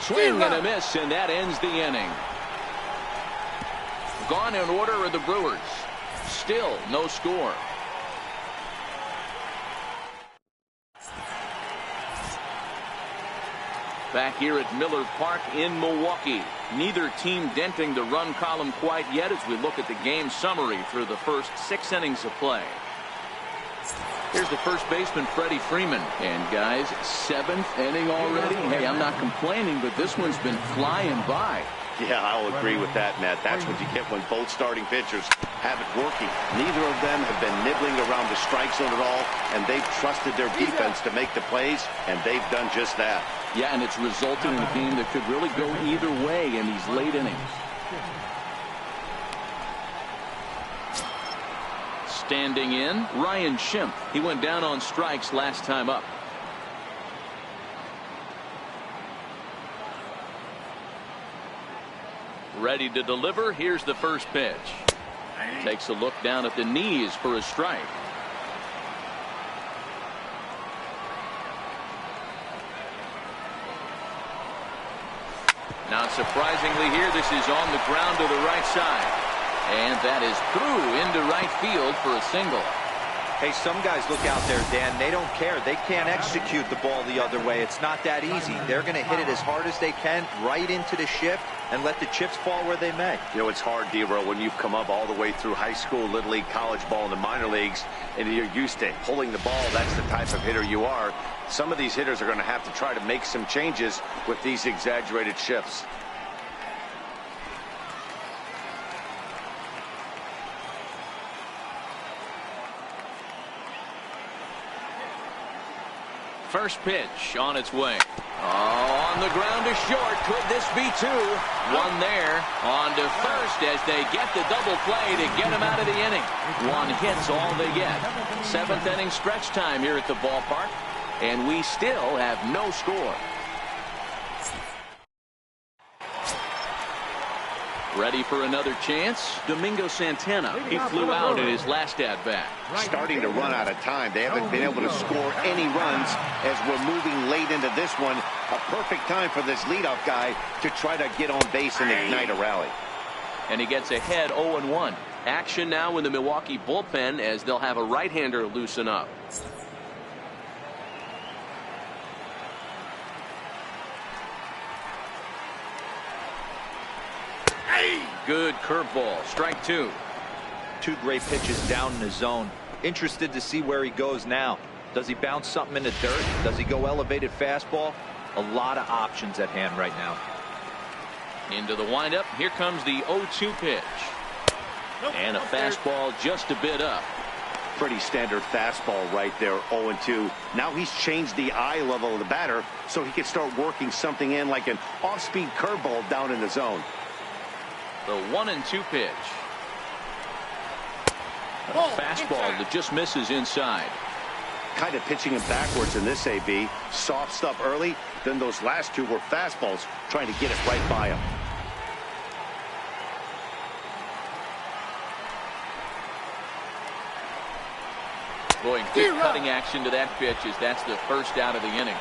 Swing and a miss, and that ends the inning. Gone in order are the Brewers. Still no score. Back here at Miller Park in Milwaukee. Neither team denting the run column quite yet as we look at the game summary through the first 6 innings of play. Here's the first baseman, Freddie Freeman. And guys, 7th inning already. Hey, I'm not complaining, but this one's been flying by. Yeah, I'll agree with that, Matt. That's what you get when both starting pitchers have it working. Neither of them have been nibbling around the strike zone at all, and they've trusted their defense to make the plays, and they've done just that. Yeah, and it's resulted in a game that could really go either way in these late innings. Standing in, Ryan Schimpf. He went down on strikes last time up. Ready to deliver. Here's the first pitch. Takes a look down at the knees for a strike. Not surprisingly here, this is on the ground to the right side. And that is through into right field for a single. Hey, some guys look out there, Dan. They don't care. They can't execute the ball the other way. It's not that easy. They're going to hit it as hard as they can right into the shift and let the chips fall where they may. You know, it's hard, D-Row, when you've come up all the way through high school, little league, college ball, and the minor leagues, and you're used to pulling the ball. That's the type of hitter you are. Some of these hitters are going to have to try to make some changes with these exaggerated shifts. First pitch on its way. Oh, on the ground to short. Could this be 2? One there. On to first as they get the double play to get him out of the inning. 1 hit's all they get. 7th inning stretch time here at the ballpark. And we still have no score. Ready for another chance? Domingo Santana. He flew out in his last at-bat. Starting to run out of time. They haven't been able to score any runs as we're moving late into this one. A perfect time for this leadoff guy to try to get on base and ignite a rally. And he gets ahead 0-1. Action now in the Milwaukee bullpen as they'll have a right-hander loosen up. Good curveball. Strike 2. 2 great pitches down in the zone. Interested to see where he goes now. Does he bounce something in the dirt? Does he go elevated fastball? A lot of options at hand right now. Into the windup. Here comes the 0-2 pitch. And a fastball just a bit up. Pretty standard fastball right there, 0-2. Now he's changed the eye level of the batter so he can start working something in like an off-speed curveball down in the zone. The 1-2 pitch. A fastball that just misses inside. Kind of pitching him backwards in this AB. Soft stuff early, then those last two were fastballs trying to get it right by him. Boy, good cutting action to that pitch as that's the first out of the inning.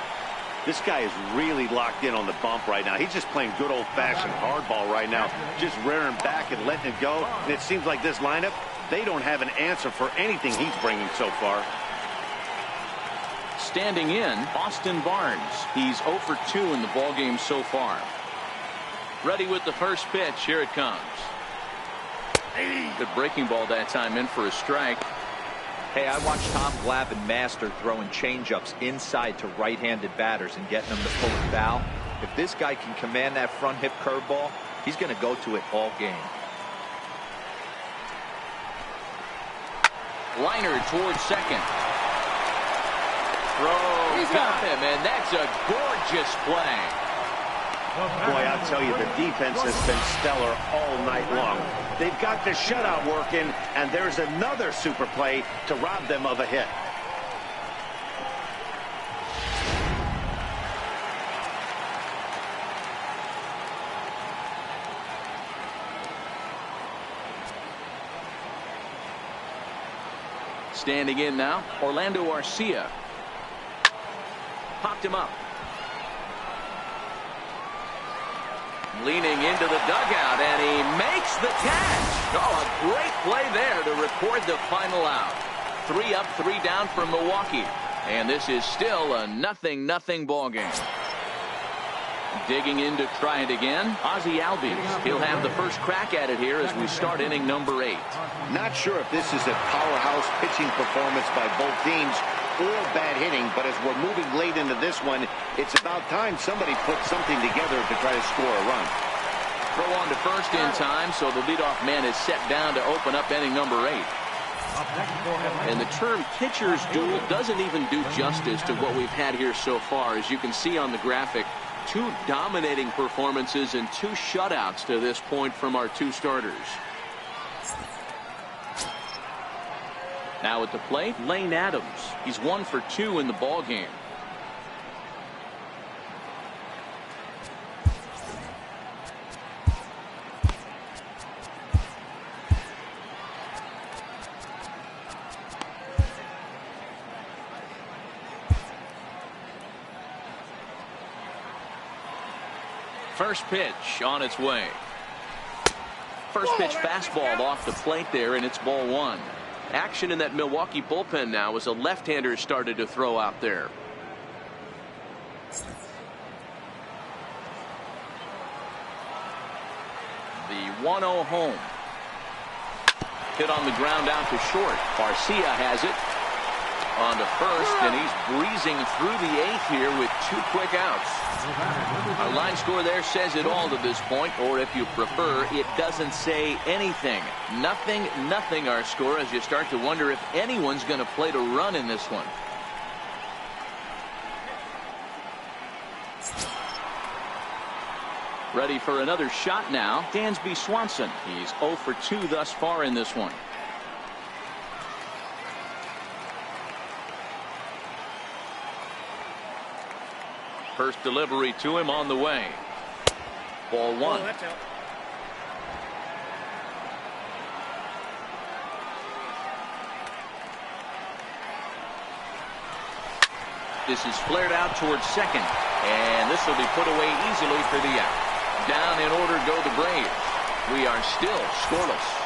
This guy is really locked in on the bump right now. He's just playing good old-fashioned hardball right now, just rearing back and letting it go. And it seems like this lineup, they don't have an answer for anything he's bringing so far. Standing in, Austin Barnes. He's 0 for 2 in the ballgame so far. Ready with the first pitch. Here it comes. Good breaking ball that time, in for a strike. Hey, I watched Tom Glavine master throwing changeups inside to right-handed batters and getting them to pull it foul. If this guy can command that front hip curveball, he's going to go to it all game. Liner towards second. Throw got him, and that's a gorgeous play. Boy, I'll tell you, the defense has been stellar all night long. They've got the shutout working, and there's another super play to rob them of a hit. Standing in now, Orlando Arcia. Popped him up. Leaning into the dugout, and he makes the catch. Oh, a great play there to record the final out. 3 up, 3 down for Milwaukee. And this is still a 0-0 ball game. Digging in to try it again, Ozzie Albies. He'll have the first crack at it here as we start inning number 8. Not sure if this is a powerhouse pitching performance by both teams or bad hitting, but as we're moving late into this one, it's about time somebody puts something together to try to score a run. Throw on to first in time, so the leadoff man is set down to open up inning number 8. And the term pitcher's duel doesn't even do justice to what we've had here so far. As you can see on the graphic, 2 dominating performances and 2 shutouts to this point from our 2 starters. Now at the plate, Lane Adams. He's 1 for 2 in the ball game. First pitch on its way. First pitch fastball off the plate there, and it's ball 1. Action in that Milwaukee bullpen now as a left-hander started to throw out there. The 1-0 home. Hit on the ground out to short. Garcia has it on to first, and he's breezing through the 8th here with 2 quick outs. Our line score there says it all to this point, or if you prefer, it doesn't say anything. 0-0 our score as you start to wonder if anyone's going to play to run in this one. Ready for another shot now, Dansby Swanson. He's 0 for 2 thus far in this one. First delivery to him on the way. Ball 1. Oh, that's out. This is flared out towards second, and this will be put away easily for the out. Down in order go the Braves. We are still scoreless.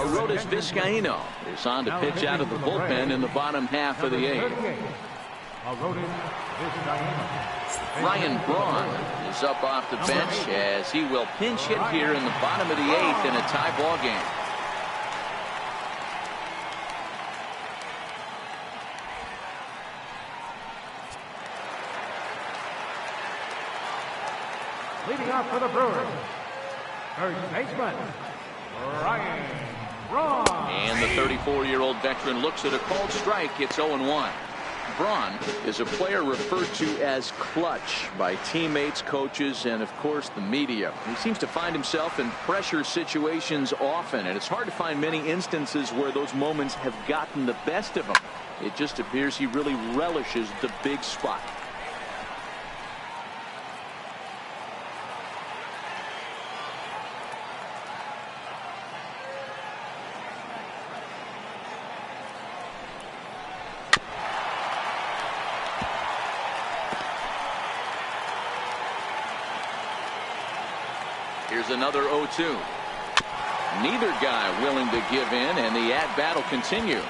Arodys Vizcaíno is on to pitch out of the bullpen in the bottom half of the eighth. Ryan Braun is up off the bench as he will pinch hit here in the bottom of the eighth in a tie ball game. Leading off for the Brewers, first baseman, Ryan Braun. And the 34-year-old veteran looks at a called strike. It's 0-1. Braun is a player referred to as clutch by teammates, coaches, and of course the media. He seems to find himself in pressure situations often, and it's hard to find many instances where those moments have gotten the best of him. It just appears he really relishes the big spot. Here's another 0-2. Neither guy willing to give in, and the at-bat will continue.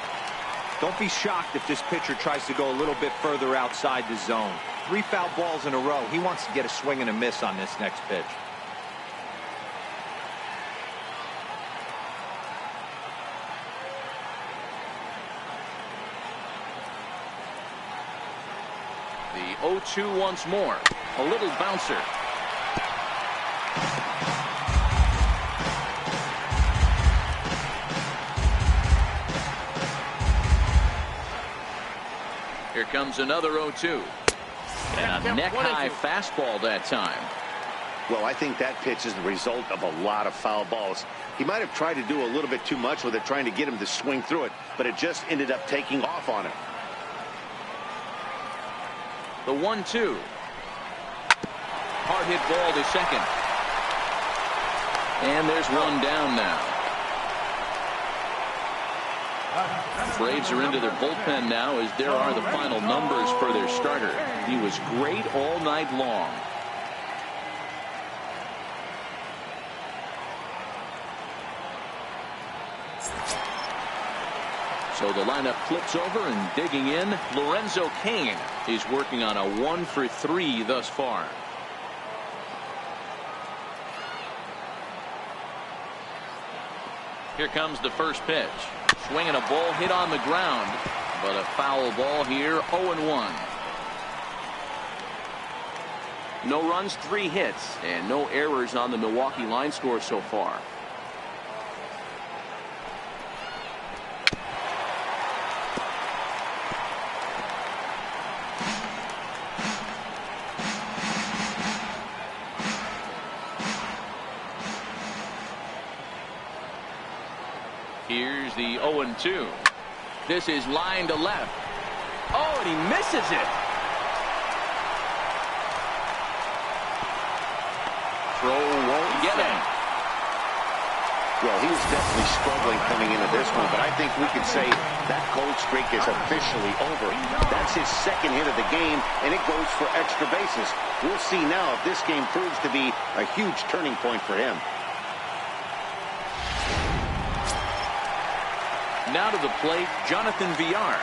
Don't be shocked if this pitcher tries to go a little bit further outside the zone. 3 foul balls in a row. He wants to get a swing and a miss on this next pitch. The 0-2 once more. A little bouncer. Here comes another 0-2. And a neck-high fastball that time. Well, I think that pitch is the result of a lot of foul balls. He might have tried to do a little bit too much with it, trying to get him to swing through it, but it just ended up taking off on him. The 1-2. Hard hit ball to second. And there's one down now. Braves are into their bullpen now as there are the final numbers for their starter. He was great all night long. So the lineup flips over, and digging in, Lorenzo Cain. He's working on a 1-for-3 thus far. Here comes the first pitch. Swinging a ball hit on the ground, but a foul ball here. 0-1. No runs, 3 hits, and no errors on the Milwaukee line score so far. Here's the 0-2. This is line to left. Oh, and he misses it. Throw won't get him. Well, he was definitely struggling coming into this one, but I think we could say that cold streak is officially over. That's his second hit of the game, and it goes for extra bases. We'll see now if this game proves to be a huge turning point for him. Now to the plate, Jonathan Villar.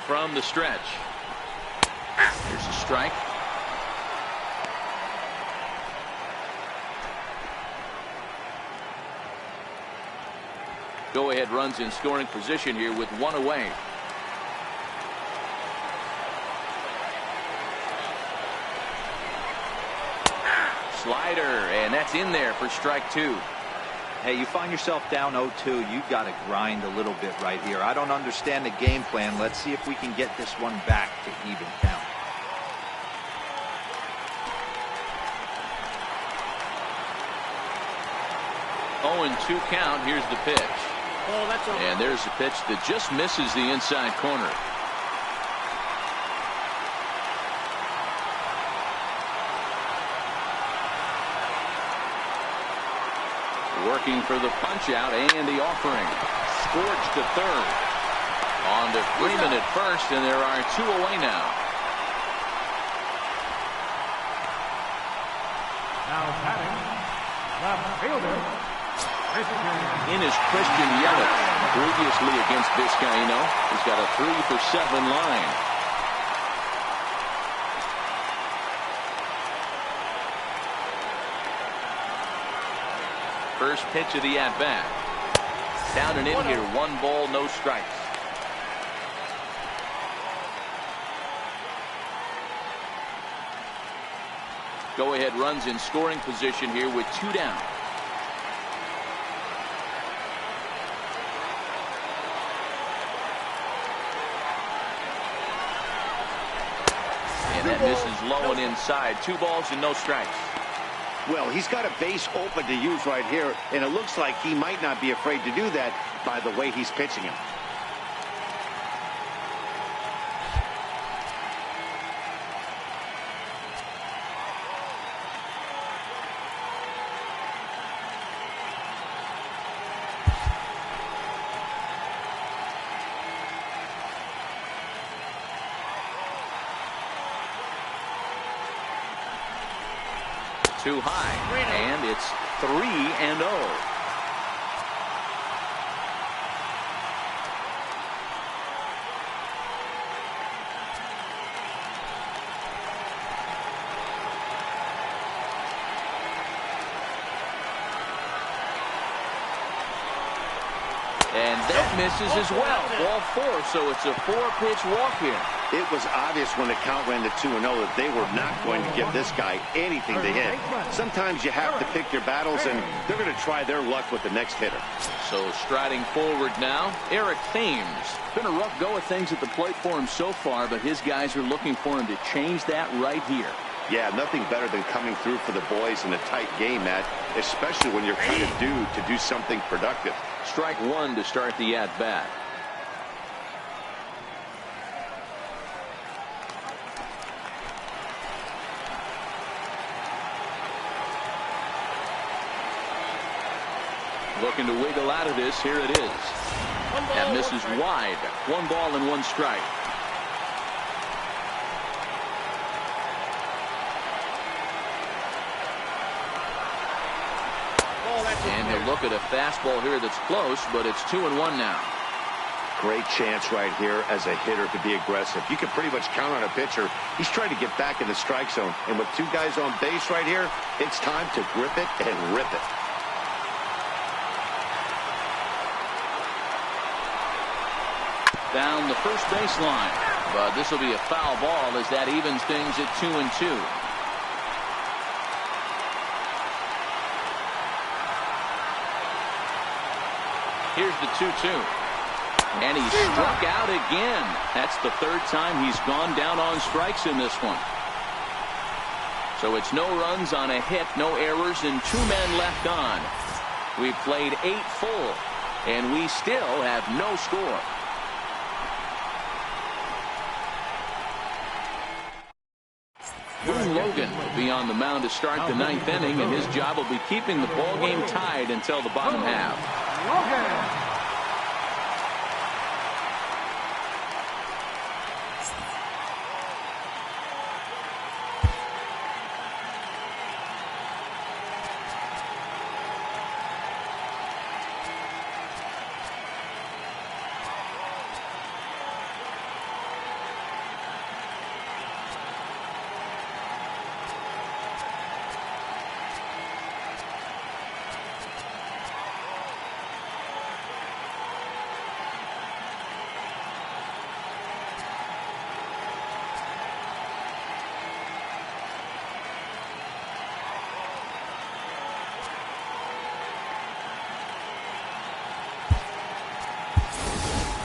from the stretch. Here's a strike. Go-ahead runs in scoring position here with one away. Slider, and that's in there for strike two. Hey, you find yourself down 0-2. You got to grind a little bit right here. I don't understand the game plan. Let's see if we can get this one back to even count. 0-2 count. Here's the pitch. Oh, that's over. And there's a pitch that just misses the inside corner. Working for the punch out and the offering. Scorched to third. On to Freeman at first, and there are two away now. Now batting, left fielder, In is Christian Yelich. Previously against Vizcaíno, he's got a 3-for-7 line. First pitch of the at-bat. Down and in here, 1 ball, no strikes. Go-ahead runs in scoring position here with 2 down. And that misses low and inside. 2 balls and no strikes. Well, he's got a base open to use right here, and it looks like he might not be afraid to do that by the way he's pitching him. Too high, and it's 3-0. And that misses as well. Ball 4, so it's a 4-pitch walk here. It was obvious when the count ran to 2-0 that they were not going to give this guy anything to hit. Sometimes you have to pick your battles, and they're going to try their luck with the next hitter. So striding forward now, Eric Thames. Been a rough go of things at the plate for him so far, but his guys are looking for him to change that right here. Yeah, nothing better than coming through for the boys in a tight game, Matt, especially when you're kind of due to do something productive. Strike 1 to start the at-bat. Looking to wiggle out of this. Here it is. That misses wide. 1 ball and 1 strike. And he'll look at a fastball here that's close, but it's 2-1 now. Great chance right here as a hitter to be aggressive. You can pretty much count on a pitcher. He's trying to get back in the strike zone. And with 2 guys on base right here, it's time to grip it and rip it. Down the first baseline. But this will be a foul ball as that evens things at 2-2. Here's the 2-2. And he struck out again. That's the 3rd time he's gone down on strikes in this one. So it's no runs on a hit, no errors, and 2 men left on. We've played 8 full, and we still have no score. Logan will be on the mound to start the 9th inning, and his job will be keeping the ball game tied until the bottom half. Logan.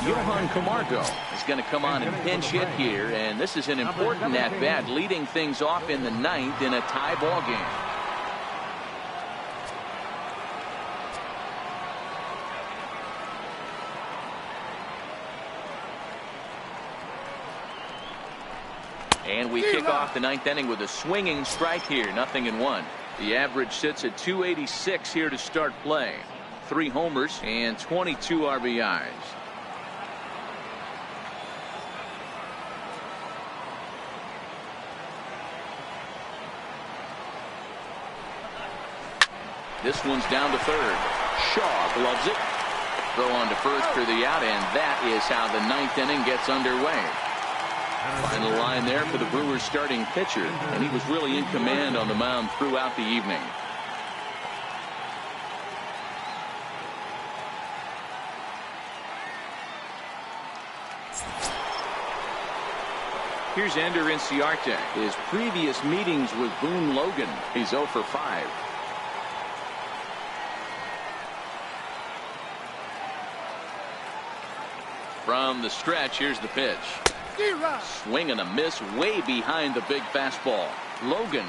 Johan Camargo is going to come on and pinch hit here, and this is an important at-bat, leading things off in the ninth in a tie ball game. And we kick off the ninth inning with a swinging strike here, 0-1. The average sits at 286 here to start play. 3 homers and 22 RBIs. This one's down to third. Shaw gloves it. Throw on to first for the out, and that is how the ninth inning gets underway. Final line there for the Brewers starting pitcher, and he was really in command on the mound throughout the evening. Here's Ender Inciarte. His previous meetings with Boone Logan, he's 0 for 5. From the stretch, here's the pitch. Swing and a miss way behind the big fastball. Logan,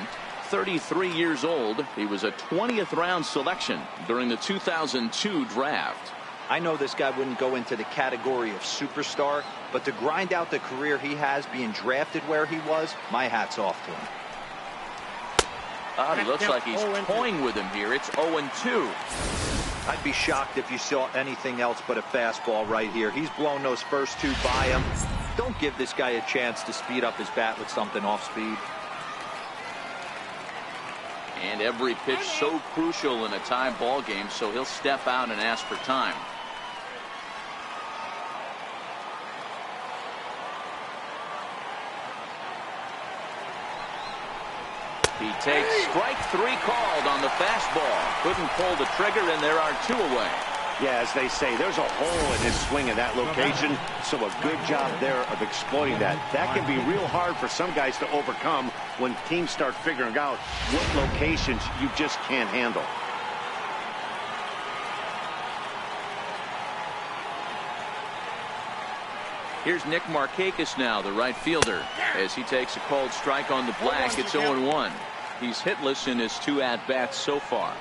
33 years old. He was a 20th round selection during the 2002 draft. I know this guy wouldn't go into the category of superstar, but to grind out the career he has being drafted where he was, my hat's off to him. He looks like he's toying with him here. It's 0-2. I'd be shocked if you saw anything else but a fastball right here. He's blown those first 2 by him. Don't give this guy a chance to speed up his bat with something off speed. And every pitch so crucial in a tie ball game, so he'll step out and ask for time. He takes strike 3 called on the fastball. Couldn't pull the trigger, and there are 2 away. Yeah, as they say, there's a hole in his swing in that location, so a good job there of exploiting that. That can be real hard for some guys to overcome when teams start figuring out what locations you just can't handle. Here's Nick Markakis now, the right fielder, as he takes a called strike on the black. It's 0-1. He's hitless in his 2 at-bats so far.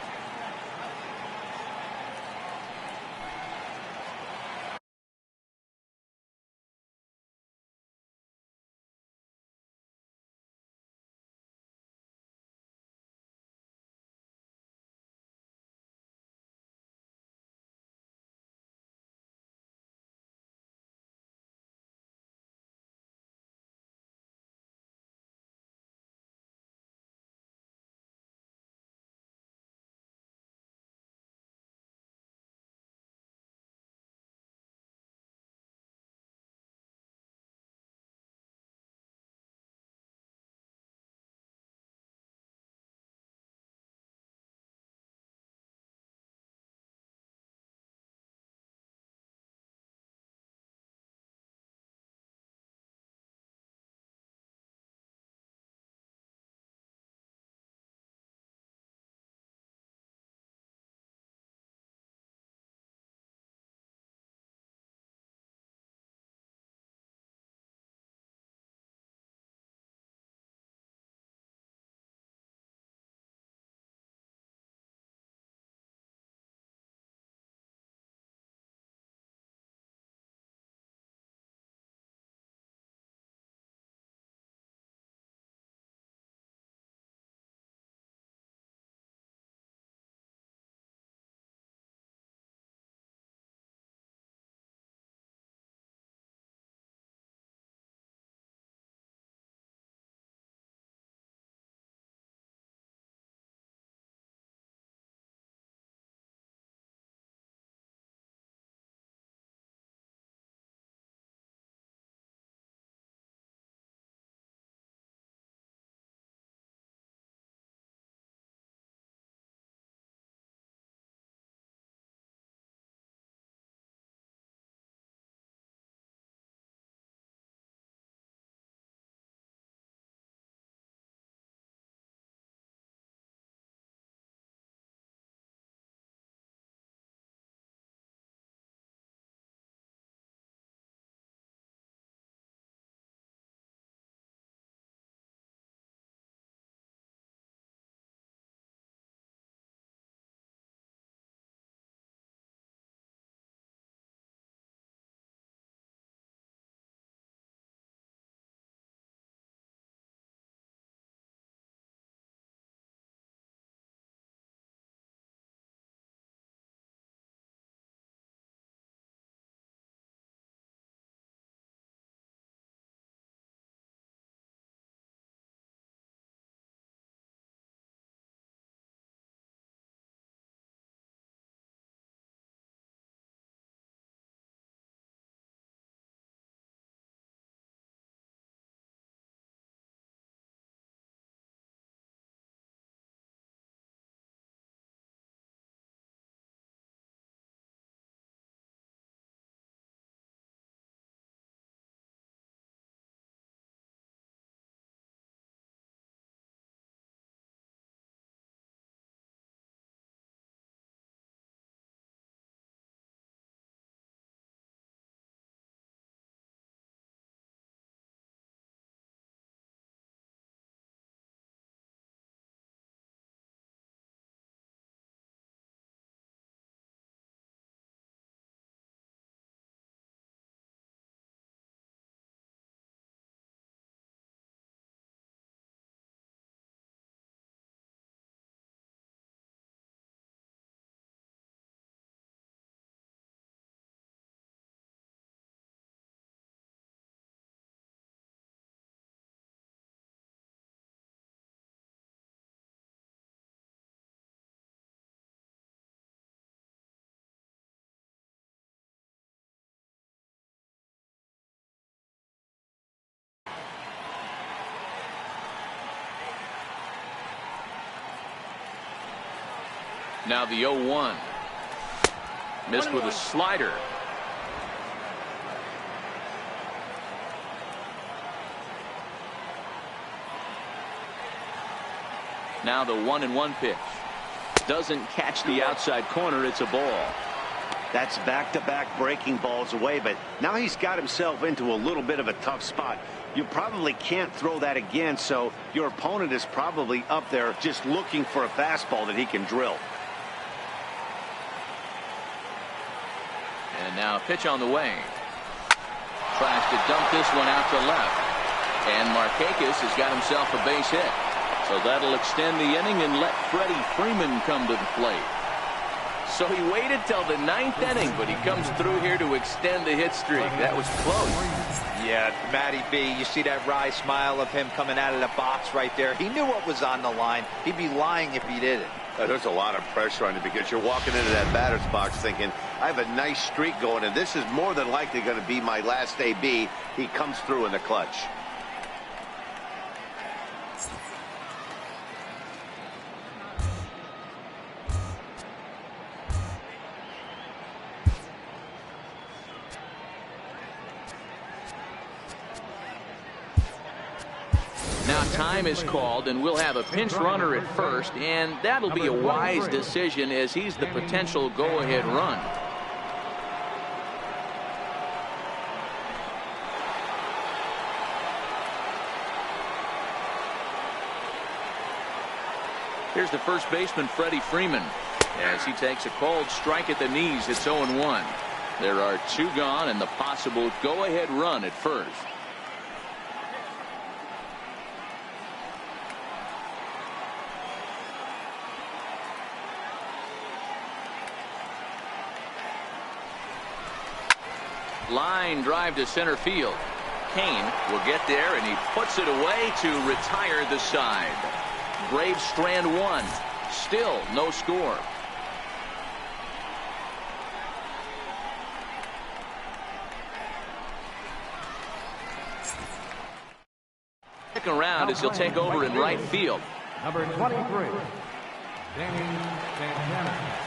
Now the 0-1. Missed with a slider. Now the 1-1 pitch. Doesn't catch the outside corner. It's a ball. That's back-to-back breaking balls away, but now he's got himself into a little bit of a tough spot. You probably can't throw that again, so your opponent is probably up there just looking for a fastball that he can drill. And now a pitch on the way. Tries to dump this one out to left. And Markakis has got himself a base hit. So that'll extend the inning and let Freddie Freeman come to the plate. So he waited till the 9th inning, but he comes through here to extend the hit streak. That was close. Yeah, Matty B, you see that wry smile of him coming out of the box right there. He knew what was on the line. He'd be lying if he didn't. There's a lot of pressure on you because you're walking into that batter's box thinking, I have a nice streak going, and this is more than likely going to be my last AB. He comes through in the clutch. Now time is called, and we'll have a pinch runner at first, and that'll be a wise decision as he's the potential go-ahead run. Here's the first baseman, Freddie Freeman, as he takes a cold strike at the knees. It's 0-1. There are 2 gone and the possible go-ahead run at first. Line drive to center field. Kane will get there, and he puts it away to retire the side. Braves strand 1. Still no score. Second round as he'll take over in right field. Number 23, Danny Santana.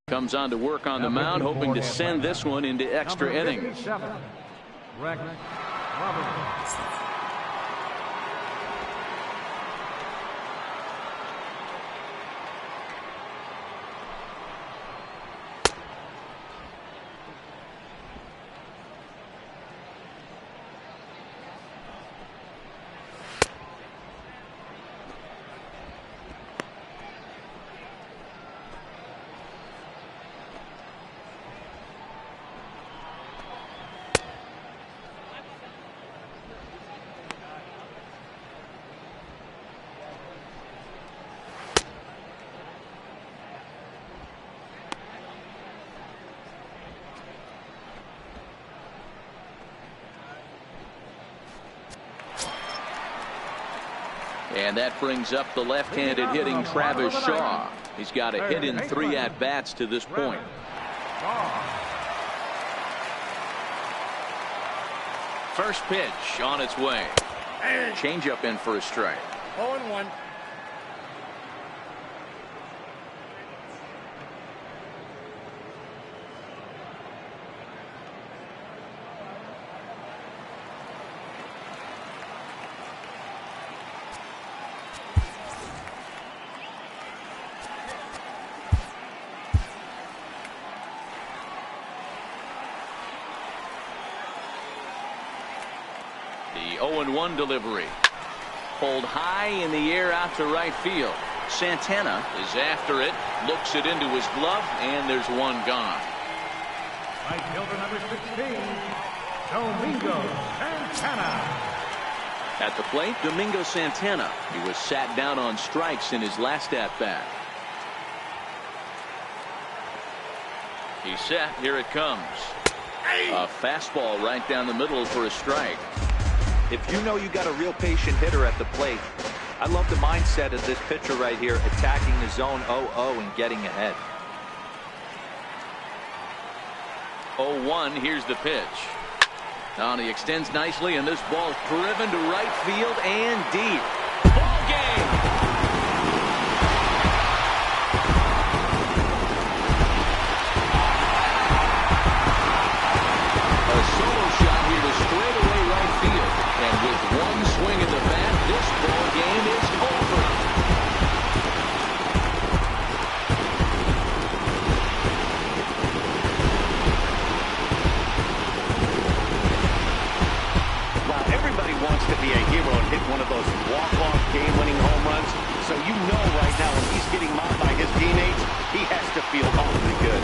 Comes on to work on the mound, hoping to send this one into extra innings. And that brings up the left-handed hitting Travis Shaw. He's got a hit in 3 at-bats to this point. First pitch on its way. Changeup in for a strike. 0-1. The 0-1 delivery. pulled high in the air out to right field. Santana is after it, looks it into his glove, and there's one gone. Right fielder number 16, Domingo Santana. At the plate, Domingo Santana. He was sat down on strikes in his last at-bat. He's set. Here it comes. A fastball right down the middle for a strike. If you know you got a real patient hitter at the plate, I love the mindset of this pitcher right here, attacking the zone 0-0 and getting ahead. 0-1, here's the pitch. Now he extends nicely, and this ball is driven to right field and deep. Ball game! A solo shot here to straightaway right field. And with one swing of the bat, this ball game is over. Wants to be a hero and hit one of those walk-off game-winning home runs. So you know right now when he's getting mobbed by his teammates, he has to feel awfully good.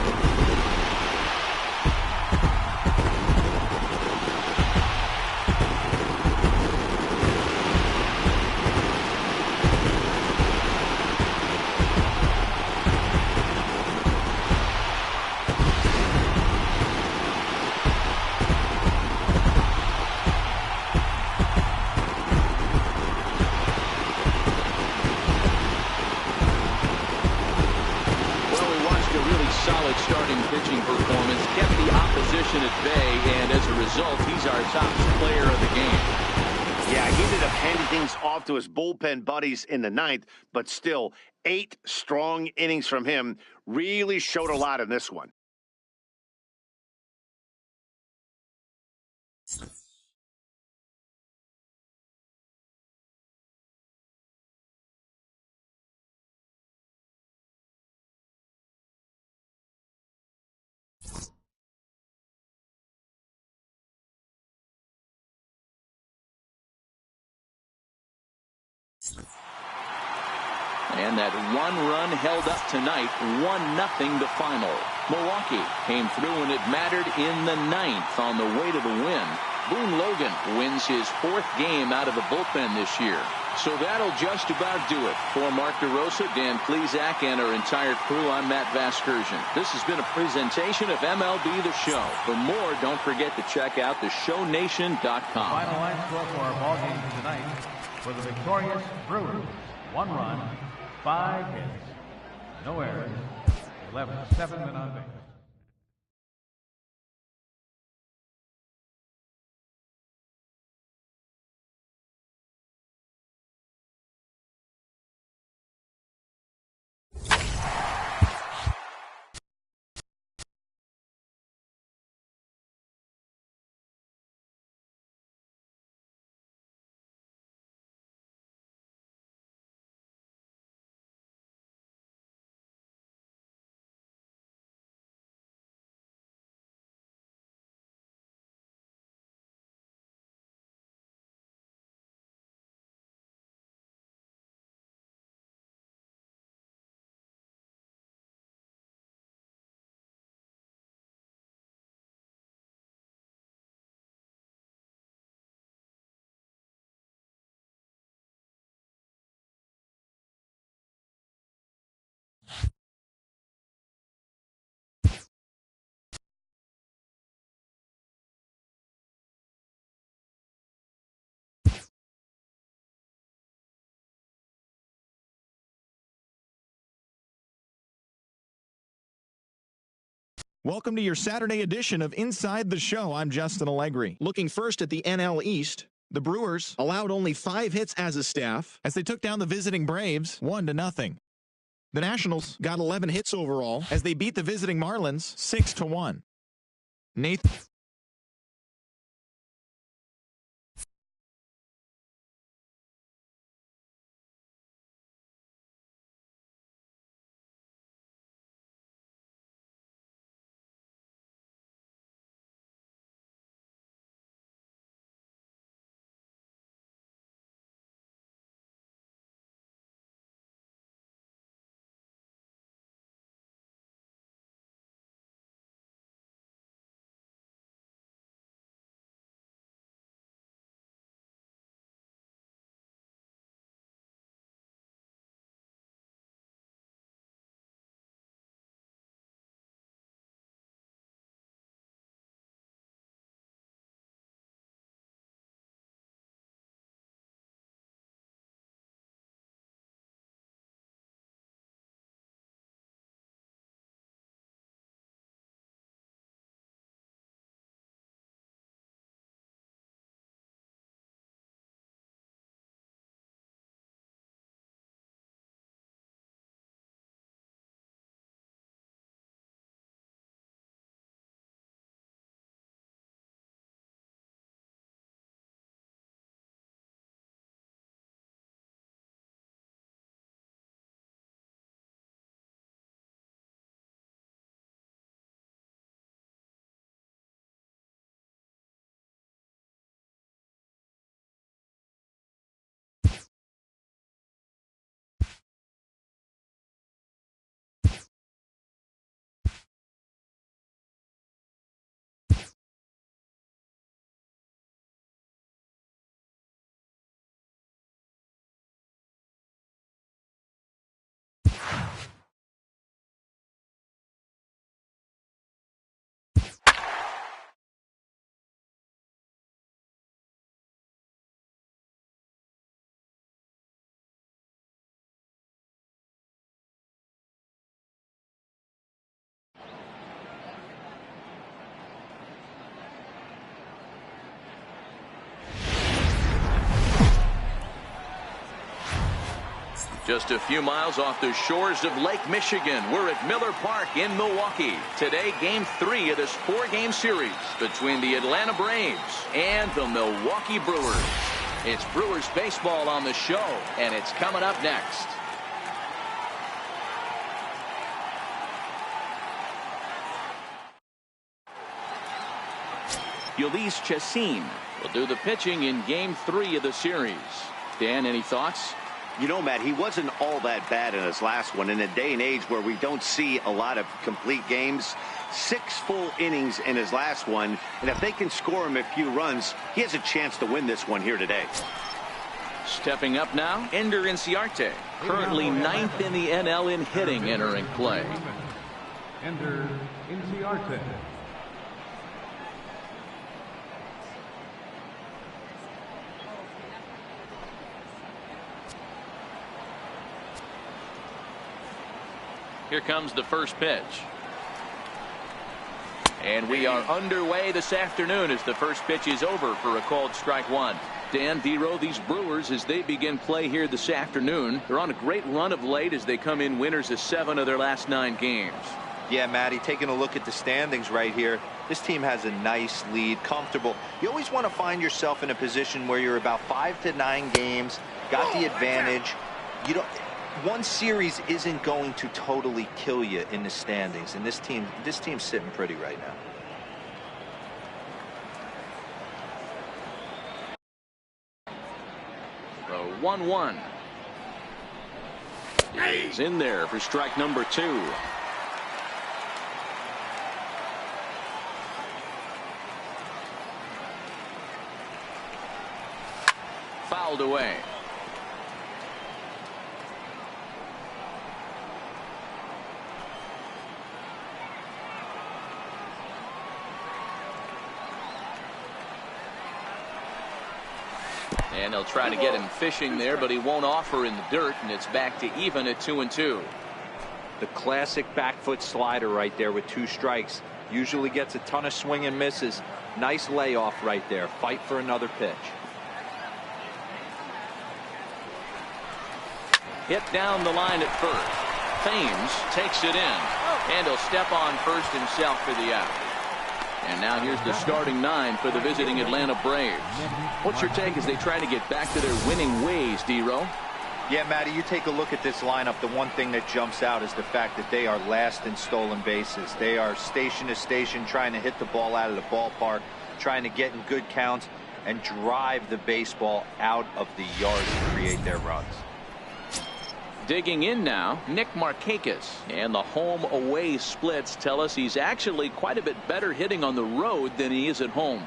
Solid starting pitching performance, kept the opposition at bay, and as a result, he's our top player of the game. Yeah, he ended up handing things off to his bullpen buddies in the ninth, but still, 8 strong innings from him really showed a lot in this one. And that one run held up tonight, 1-0 the final. Milwaukee came through and it mattered in the ninth on the way to the win. Boone Logan wins his 4th game out of the bullpen this year. So that'll just about do it. For Mark DeRosa, Dan Plesac, and our entire crew, I'm Matt Vasgersian. This has been a presentation of MLB The Show. For more, don't forget to check out theshownation.com. Final line score for our ball game tonight for the victorious Brewers. 1 run, 5 hits, no errors, 7 men on base. Welcome to your Saturday edition of Inside the Show. I'm Justin Allegri. Looking first at the NL East, the Brewers allowed only 5 hits as a staff as they took down the visiting Braves 1-0. The Nationals got 11 hits overall as they beat the visiting Marlins 6-1. Nathan Just a few miles off the shores of Lake Michigan, we're at Miller Park in Milwaukee. Today, Game 3 of this 4-game series between the Atlanta Braves and the Milwaukee Brewers. It's Brewers baseball on the show, and it's coming up next. Ulysses Chassin will do the pitching in Game 3 of the series. Dan, any thoughts? You know, Matt, he wasn't all that bad in his last one. In a day and age where we don't see a lot of complete games, 6 full innings in his last one. And if they can score him a few runs, he has a chance to win this one here today. Stepping up now, Ender Inciarte, currently 9th in the NL in hitting, entering play. Ender Inciarte. Here comes the first pitch. And we are underway this afternoon as the first pitch is over for a called strike one. Dan, D-Row, these Brewers, as they begin play here this afternoon, they're on a great run of late as they come in winners of 7 of their last 9 games. Yeah, Matty, taking a look at the standings right here, this team has a nice lead, comfortable. You always want to find yourself in a position where you're about 5 to 9 games, got the advantage. You don't. One series isn't going to totally kill you in the standings, and this team's sitting pretty right now. The 1-1 is in there for strike number 2. Fouled away. And they'll try to get him fishing there, but he won't offer in the dirt, and it's back to even at 2-2. The classic back foot slider right there with 2 strikes. Usually gets a ton of swing and misses. Nice layoff right there. Fight for another pitch. Hit down the line at first. Thames takes it in, and he'll step on first himself for the out. And now here's the starting 9 for the visiting Atlanta Braves. What's your take as they try to get back to their winning ways, D-Row? Yeah, Matty, you take a look at this lineup. The one thing that jumps out is the fact that they are last in stolen bases. They are station to station trying to hit the ball out of the ballpark, trying to get in good counts and drive the baseball out of the yard to create their runs. Digging in now, Nick Markakis, and the home-away splits tell us he's actually quite a bit better hitting on the road than he is at home.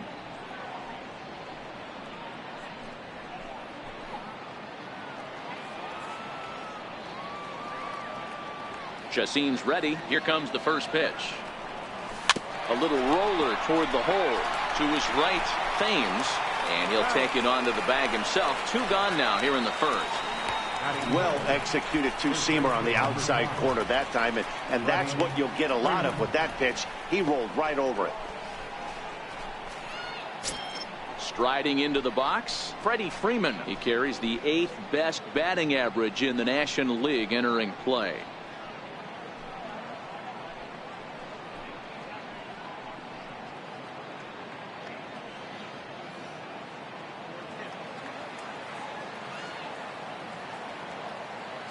Chassin's ready. Here comes the first pitch. A little roller toward the hole to his right, Thames, and he'll take it onto the bag himself. 2 gone now here in the first. Well executed 2-seamer on the outside corner that time, and that's what you'll get a lot of with that pitch. He rolled right over it. Striding into the box, Freddie Freeman. He carries the 8th best batting average in the National League entering play.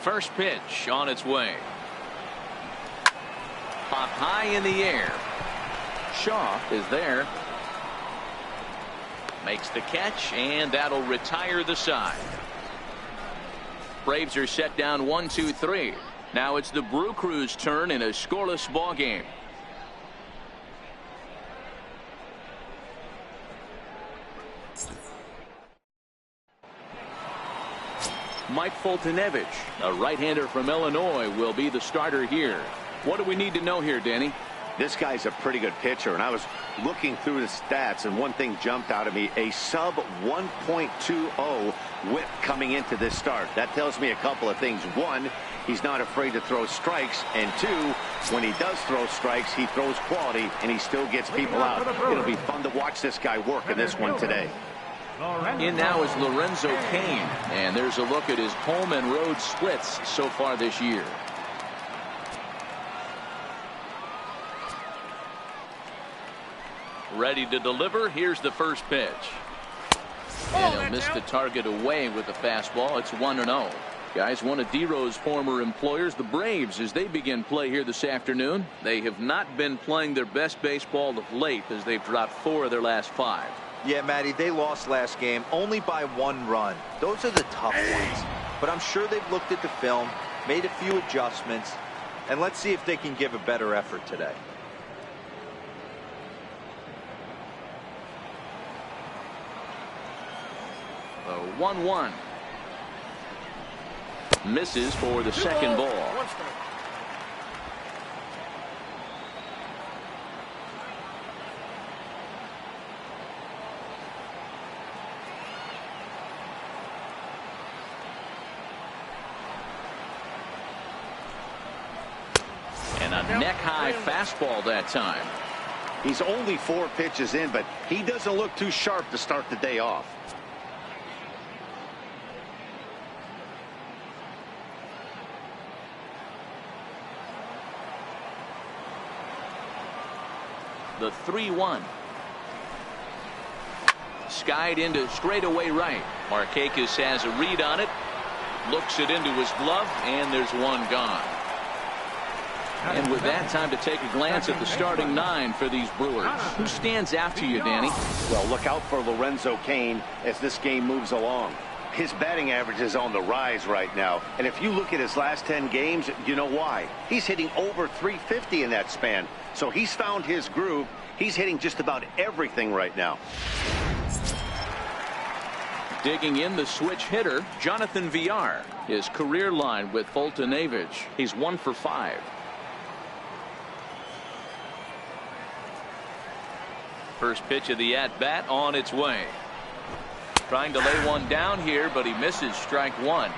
First pitch on its way. Popped high in the air. Shaw is there. Makes the catch, and that'll retire the side. Braves are set down 1-2-3. Now it's the Brew Crew's turn in a scoreless ball game. Mike Foltynewicz, a right-hander from Illinois, will be the starter here. What do we need to know here, Danny? This guy's a pretty good pitcher, and I was looking through the stats, and one thing jumped out at me: a sub 1.20 whip coming into this start. That tells me a couple of things. One, he's not afraid to throw strikes, and 2, when he does throw strikes, he throws quality, and he still gets people out. It'll be fun to watch this guy work in this one today. In now is Lorenzo Cain, and there's a look at his home and road splits so far this year. Ready to deliver. Here's the first pitch. And he'll miss the target away with the fastball. It's 1-0. Guys, one of D-Rose former employers, the Braves, as they begin play here this afternoon. They have not been playing their best baseball of late as they've dropped 4 of their last 5. Yeah, Matty, they lost last game only by 1 run. Those are the tough ones. But I'm sure they've looked at the film, made a few adjustments, and let's see if they can give a better effort today. The 1-1. Misses for the second ball. And a neck-high fastball that time. He's only 4 pitches in, but he doesn't look too sharp to start the day off. The 3-1. Skied into straightaway right. Markakis has a read on it. Looks it into his glove, and there's one gone. And with that, time to take a glance at the starting 9 for these Brewers. Who stands out to you, Danny? Well, look out for Lorenzo Cain as this game moves along. His batting average is on the rise right now. And if you look at his last 10 games, you know why. He's hitting over 350 in that span. So he's found his groove. He's hitting just about everything right now. Digging in the switch hitter, Jonathan Villar. His career line with Foltynewicz. He's 1 for 5. First pitch of the at-bat on its way. Trying to lay one down here, but he misses strike 1.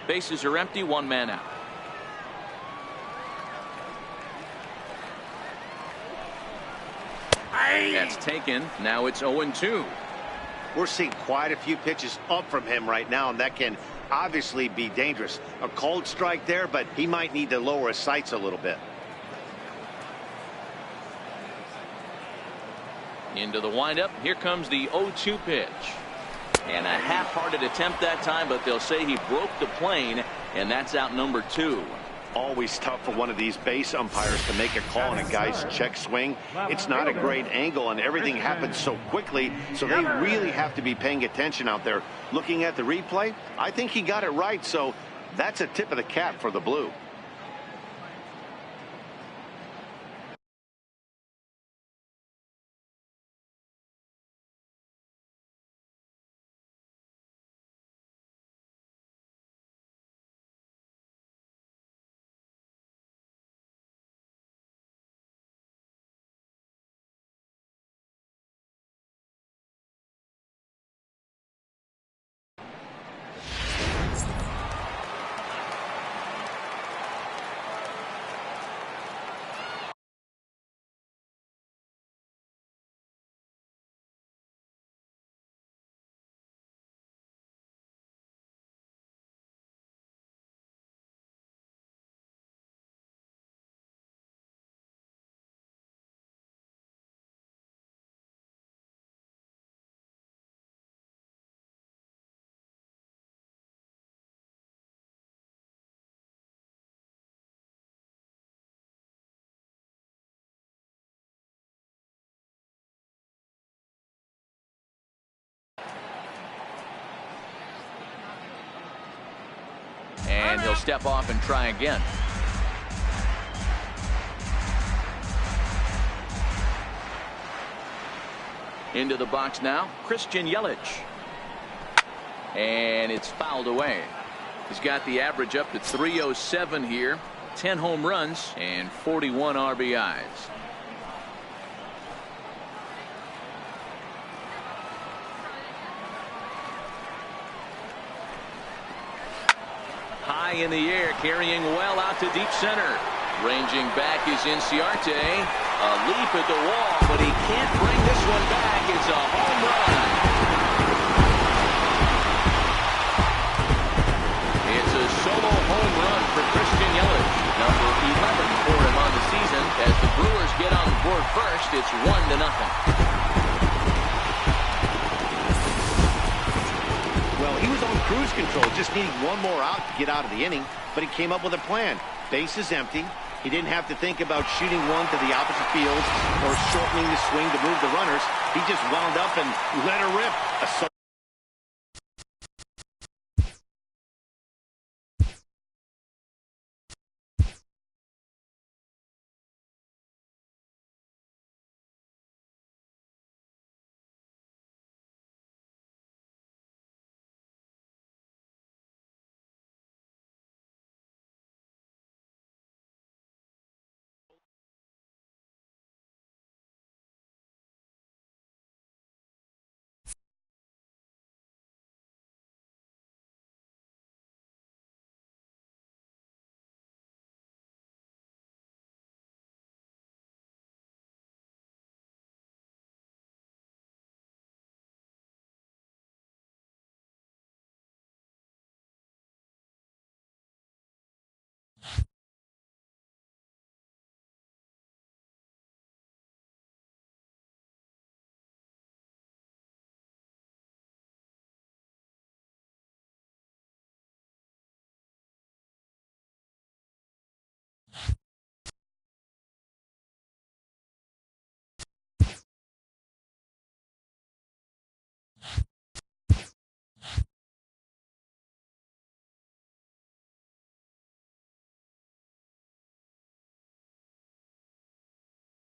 Bases are empty, 1 man out. That's taken. Now it's 0-2. We're seeing quite a few pitches up from him right now, and that can obviously be dangerous. A cold strike there, but he might need to lower his sights a little bit. Into the windup. Here comes the 0-2 pitch. And a half-hearted attempt that time, but they'll say he broke the plane, and that's out number 2. Always tough for one of these base umpires to make a call on a guy's check swing. It's not a great angle, and everything happens so quickly, so they really have to be paying attention out there. Looking at the replay, I think he got it right, so that's a tip of the cap for the Blue. And he'll step off and try again. Into the box now, Christian Yelich. And it's fouled away. He's got the average up to 307 here. 10 home runs and 41 RBIs. High in the air, carrying well out to deep center. Ranging back is Inciarte. A leap at the wall, but he can't bring this one back. It's a home run. It's a solo home run for Christian Yelich. Number 11 for him on the season. As the Brewers get on the board first, it's 1-0. Well, he was on cruise control, just needing one more out to get out of the inning, but he came up with a plan. Base is empty. He didn't have to think about shooting one to the opposite field or shortening the swing to move the runners. He just wound up and let her rip.